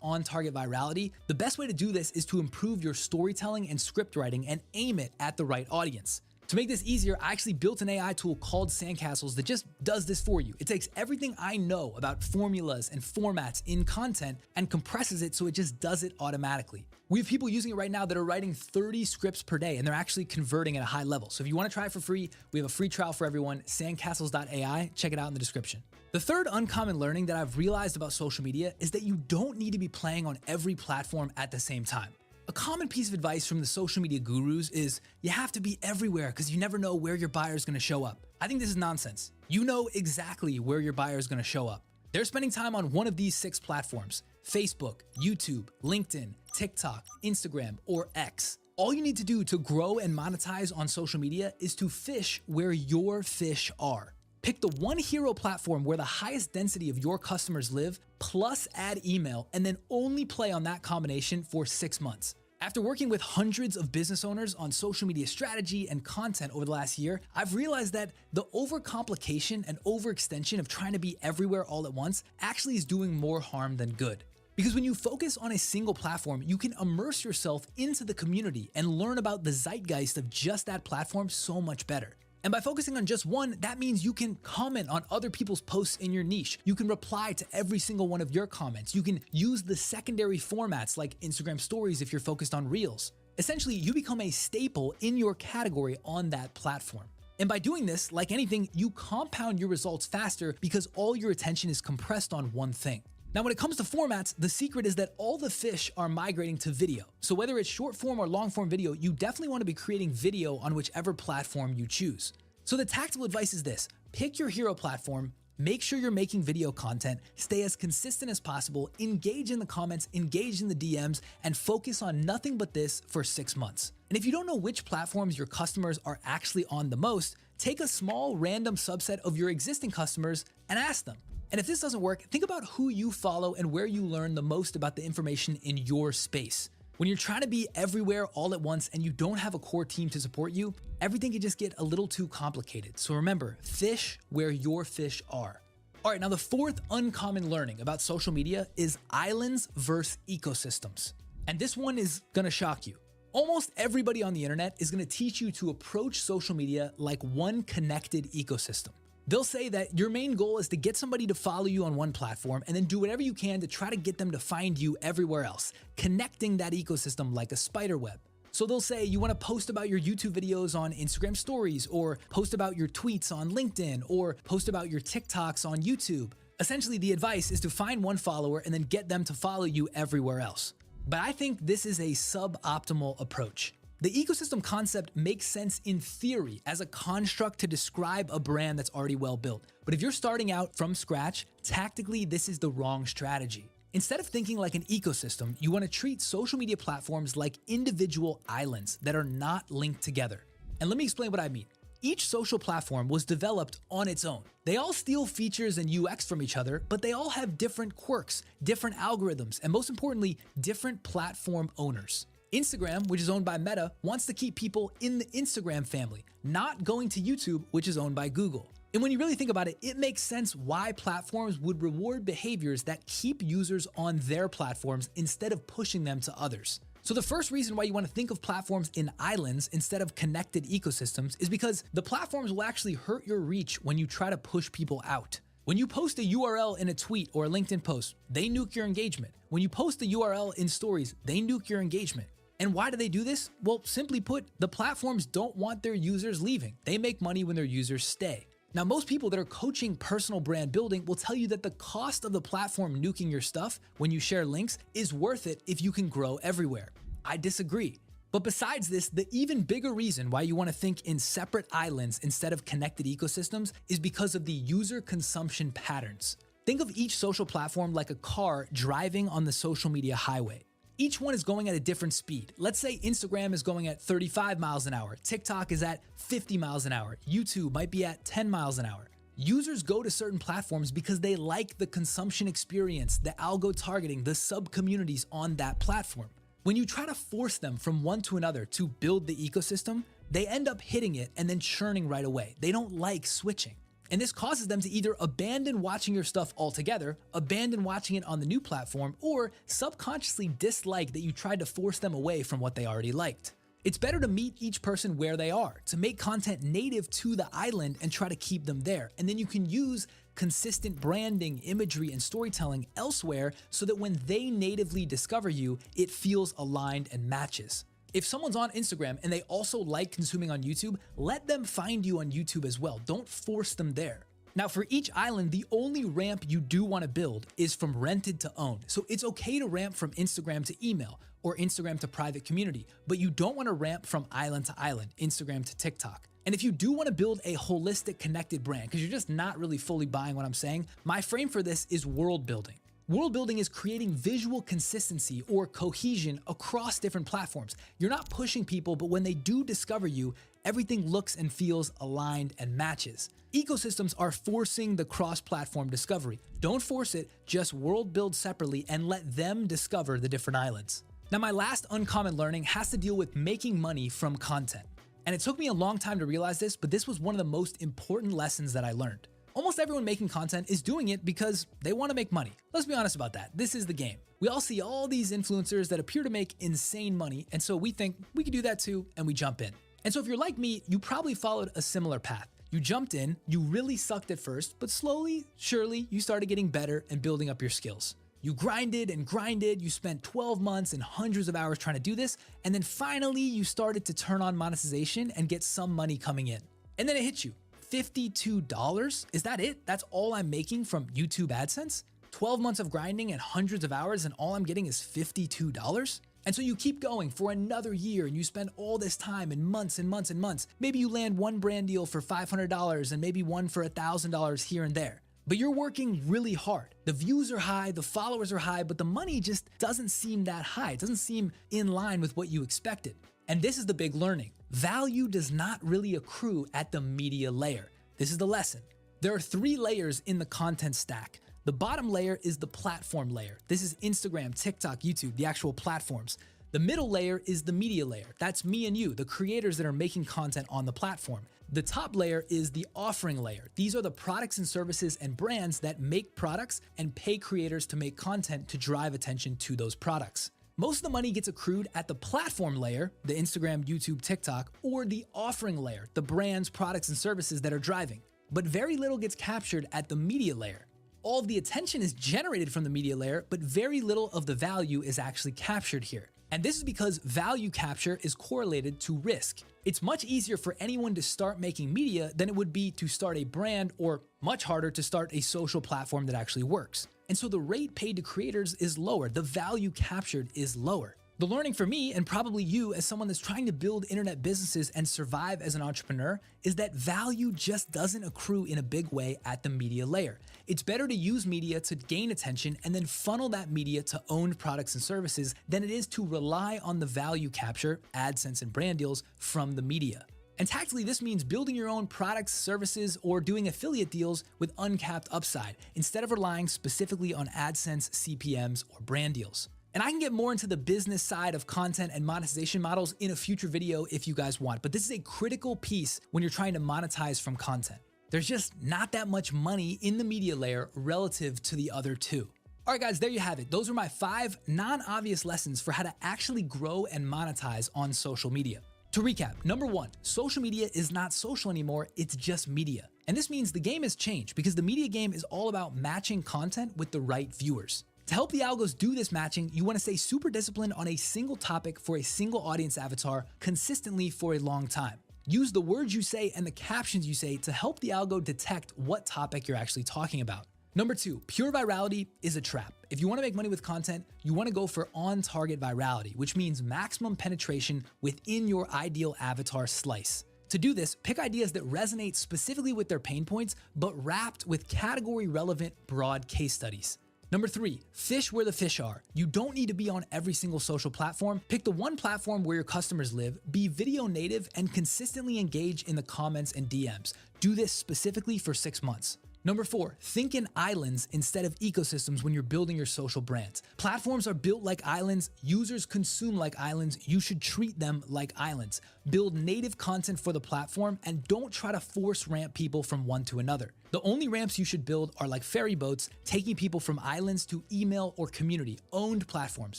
Speaker 1: on-target virality, the best way to do this is to improve your storytelling and script writing and aim it at the right audience. To make this easier, I actually built an AI tool called Sandcastles that just does this for you. It takes everything I know about formulas and formats in content and compresses it so it just does it automatically. We have people using it right now that are writing 30 scripts per day, and they're actually converting at a high level. So if you want to try it for free, we have a free trial for everyone, sandcastles.ai. Check it out in the description. The third uncommon learning that I've realized about social media is that you don't need to be playing on every platform at the same time. A common piece of advice from the social media gurus is you have to be everywhere because you never know where your buyer is going to show up. I think this is nonsense. You know exactly where your buyer is going to show up. They're spending time on one of these 6 platforms: Facebook, YouTube, LinkedIn, TikTok, Instagram, or X. All you need to do to grow and monetize on social media is to fish where your fish are. Pick the one hero platform where the highest density of your customers live, plus add email, and then only play on that combination for 6 months. After working with hundreds of business owners on social media strategy and content over the last year, I've realized that the overcomplication and overextension of trying to be everywhere all at once actually is doing more harm than good. Because when you focus on a single platform, you can immerse yourself into the community and learn about the zeitgeist of just that platform so much better. And by focusing on just one, that means you can comment on other people's posts in your niche. You can reply to every single one of your comments. You can use the secondary formats like Instagram stories if you're focused on Reels. Essentially, you become a staple in your category on that platform. And by doing this, like anything, you compound your results faster because all your attention is compressed on one thing. Now, when it comes to formats, the secret is that all the fish are migrating to video. So whether it's short form or long form video, you definitely want to be creating video on whichever platform you choose. So the tactical advice is this: pick your hero platform, make sure you're making video content, stay as consistent as possible, engage in the comments, engage in the DMs, and focus on nothing but this for 6 months. And if you don't know which platforms your customers are actually on the most, take a small random subset of your existing customers and ask them. And if this doesn't work, think about who you follow and where you learn the most about the information in your space. When you're trying to be everywhere all at once and you don't have a core team to support you, everything can just get a little too complicated. So remember, fish where your fish are. All right, now the fourth uncommon learning about social media is islands versus ecosystems. And this one is gonna shock you. Almost everybody on the internet is gonna teach you to approach social media like one connected ecosystem. They'll say that your main goal is to get somebody to follow you on one platform and then do whatever you can to try to get them to find you everywhere else, connecting that ecosystem like a spider web. So they'll say you want to post about your YouTube videos on Instagram stories, or post about your tweets on LinkedIn, or post about your TikToks on YouTube. Essentially, the advice is to find one follower and then get them to follow you everywhere else. But I think this is a suboptimal approach. The ecosystem concept makes sense in theory as a construct to describe a brand that's already well built. But if you're starting out from scratch, tactically, this is the wrong strategy. Instead of thinking like an ecosystem, you want to treat social media platforms like individual islands that are not linked together. And let me explain what I mean. Each social platform was developed on its own. They all steal features and UX from each other, but they all have different quirks, different algorithms, and most importantly, different platform owners. Instagram, which is owned by Meta, wants to keep people in the Instagram family, not going to YouTube, which is owned by Google. And when you really think about it, it makes sense why platforms would reward behaviors that keep users on their platforms instead of pushing them to others. So the first reason why you want to think of platforms in islands instead of connected ecosystems is because the platforms will actually hurt your reach when you try to push people out. When you post a URL in a tweet or a LinkedIn post, they nuke your engagement. When you post a URL in stories, they nuke your engagement. And why do they do this? Well, simply put, the platforms don't want their users leaving. They make money when their users stay. Now, most people that are coaching personal brand building will tell you that the cost of the platform nuking your stuff when you share links is worth it if you can grow everywhere. I disagree. But besides this, the even bigger reason why you want to think in separate islands instead of connected ecosystems is because of the user consumption patterns. Think of each social platform like a car driving on the social media highway. Each one is going at a different speed. Let's say Instagram is going at 35 miles an hour, TikTok is at 50 miles an hour, YouTube might be at 10 miles an hour. Users go to certain platforms because they like the consumption experience, the algo targeting, the sub-communities on that platform. When you try to force them from one to another to build the ecosystem, they end up hitting it and then churning right away. They don't like switching. And this causes them to either abandon watching your stuff altogether, abandon watching it on the new platform, or subconsciously dislike that you tried to force them away from what they already liked. It's better to meet each person where they are, to make content native to the island and try to keep them there. And then you can use consistent branding, imagery, and storytelling elsewhere so that when they natively discover you, it feels aligned and matches. If someone's on Instagram and they also like consuming on YouTube, let them find you on YouTube as well. Don't force them there. Now, for each island, the only ramp you do want to build is from rented to owned. So it's okay to ramp from Instagram to email or Instagram to private community, but you don't want to ramp from island to island, Instagram to TikTok. And if you do want to build a holistic connected brand, because you're just not really fully buying what I'm saying, my frame for this is world building. World building is creating visual consistency or cohesion across different platforms. You're not pushing people, but when they do discover you, everything looks and feels aligned and matches. Ecosystems are forcing the cross-platform discovery. Don't force it, just world build separately and let them discover the different islands. Now, my last uncommon learning has to deal with making money from content. And it took me a long time to realize this, but this was one of the most important lessons that I learned. Almost everyone making content is doing it because they want to make money. Let's be honest about that. This is the game. We all see all these influencers that appear to make insane money, and so we think we could do that too, and we jump in. And so if you're like me, you probably followed a similar path. You jumped in, you really sucked at first, but slowly, surely, you started getting better and building up your skills. You grinded and grinded, you spent 12 months and hundreds of hours trying to do this, and then finally you started to turn on monetization and get some money coming in. And then it hit you. $52? Is that it? That's all I'm making from YouTube AdSense? 12 months of grinding and hundreds of hours and all I'm getting is $52? And so you keep going for another year and you spend all this time and months and months and months. Maybe you land one brand deal for $500 and maybe one for $1,000 here and there. But you're working really hard. The views are high, the followers are high, but the money just doesn't seem that high. It doesn't seem in line with what you expected. And this is the big learning. Value does not really accrue at the media layer. This is the lesson. There are 3 layers in the content stack. The bottom layer is the platform layer. This is Instagram, TikTok, YouTube, the actual platforms. The middle layer is the media layer. That's me and you, the creators that are making content on the platform. The top layer is the offering layer. These are the products and services and brands that make products and pay creators to make content to drive attention to those products. Most of the money gets accrued at the platform layer, the Instagram, YouTube, TikTok, or the offering layer, the brands, products, and services that are driving. But very little gets captured at the media layer. All of the attention is generated from the media layer, but very little of the value is actually captured here. And this is because value capture is correlated to risk. It's much easier for anyone to start making media than it would be to start a brand, or much harder to start a social platform that actually works. And so the rate paid to creators is lower, the value captured is lower. The learning for me, and probably you as someone that's trying to build internet businesses and survive as an entrepreneur, is that value just doesn't accrue in a big way at the media layer. It's better to use media to gain attention and then funnel that media to owned products and services than it is to rely on the value capture, AdSense and brand deals from the media. And tactically, this means building your own products, services, or doing affiliate deals with uncapped upside, instead of relying specifically on AdSense, CPMs, or brand deals. And I can get more into the business side of content and monetization models in a future video if you guys want, but this is a critical piece when you're trying to monetize from content. There's just not that much money in the media layer relative to the other 2. All right, guys, there you have it. Those are my 5 non-obvious lessons for how to actually grow and monetize on social media. To recap, number 1, social media is not social anymore, it's just media. And this means the game has changed because the media game is all about matching content with the right viewers. To help the algos do this matching, you want to stay super disciplined on a single topic for a single audience avatar consistently for a long time. Use the words you say and the captions you say to help the algo detect what topic you're actually talking about. Number 2, pure virality is a trap. If you want to make money with content, you want to go for on-target virality, which means maximum penetration within your ideal avatar slice. To do this, pick ideas that resonate specifically with their pain points, but wrapped with category-relevant broad case studies. Number 3, fish where the fish are. You don't need to be on every single social platform. Pick the one platform where your customers live, be video native, and consistently engage in the comments and DMs. Do this specifically for 6 months. Number 4, think in islands instead of ecosystems when you're building your social brands. Platforms are built like islands, users consume like islands, you should treat them like islands. Build native content for the platform and don't try to force ramp people from one to another. The only ramps you should build are like ferry boats, taking people from islands to email or community, owned platforms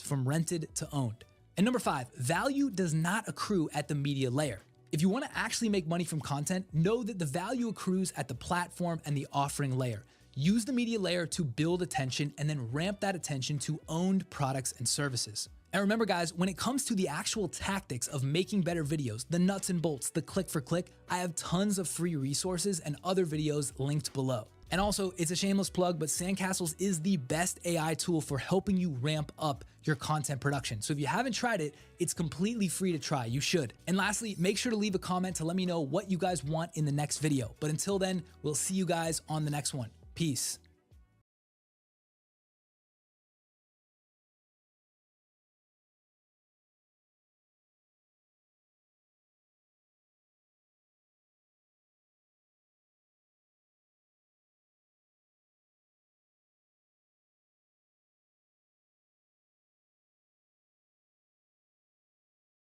Speaker 1: from rented to owned. And number 5, value does not accrue at the media layer. If you want to actually make money from content, know that the value accrues at the platform and the offering layer. Use the media layer to build attention and then ramp that attention to owned products and services. And remember guys, when it comes to the actual tactics of making better videos, the nuts and bolts, the click for click, I have tons of free resources and other videos linked below. And also, it's a shameless plug, but Sandcastles is the best AI tool for helping you ramp up your content production. So if you haven't tried it, it's completely free to try. You should. And lastly, make sure to leave a comment to let me know what you guys want in the next video. But until then, we'll see you guys on the next one. Peace.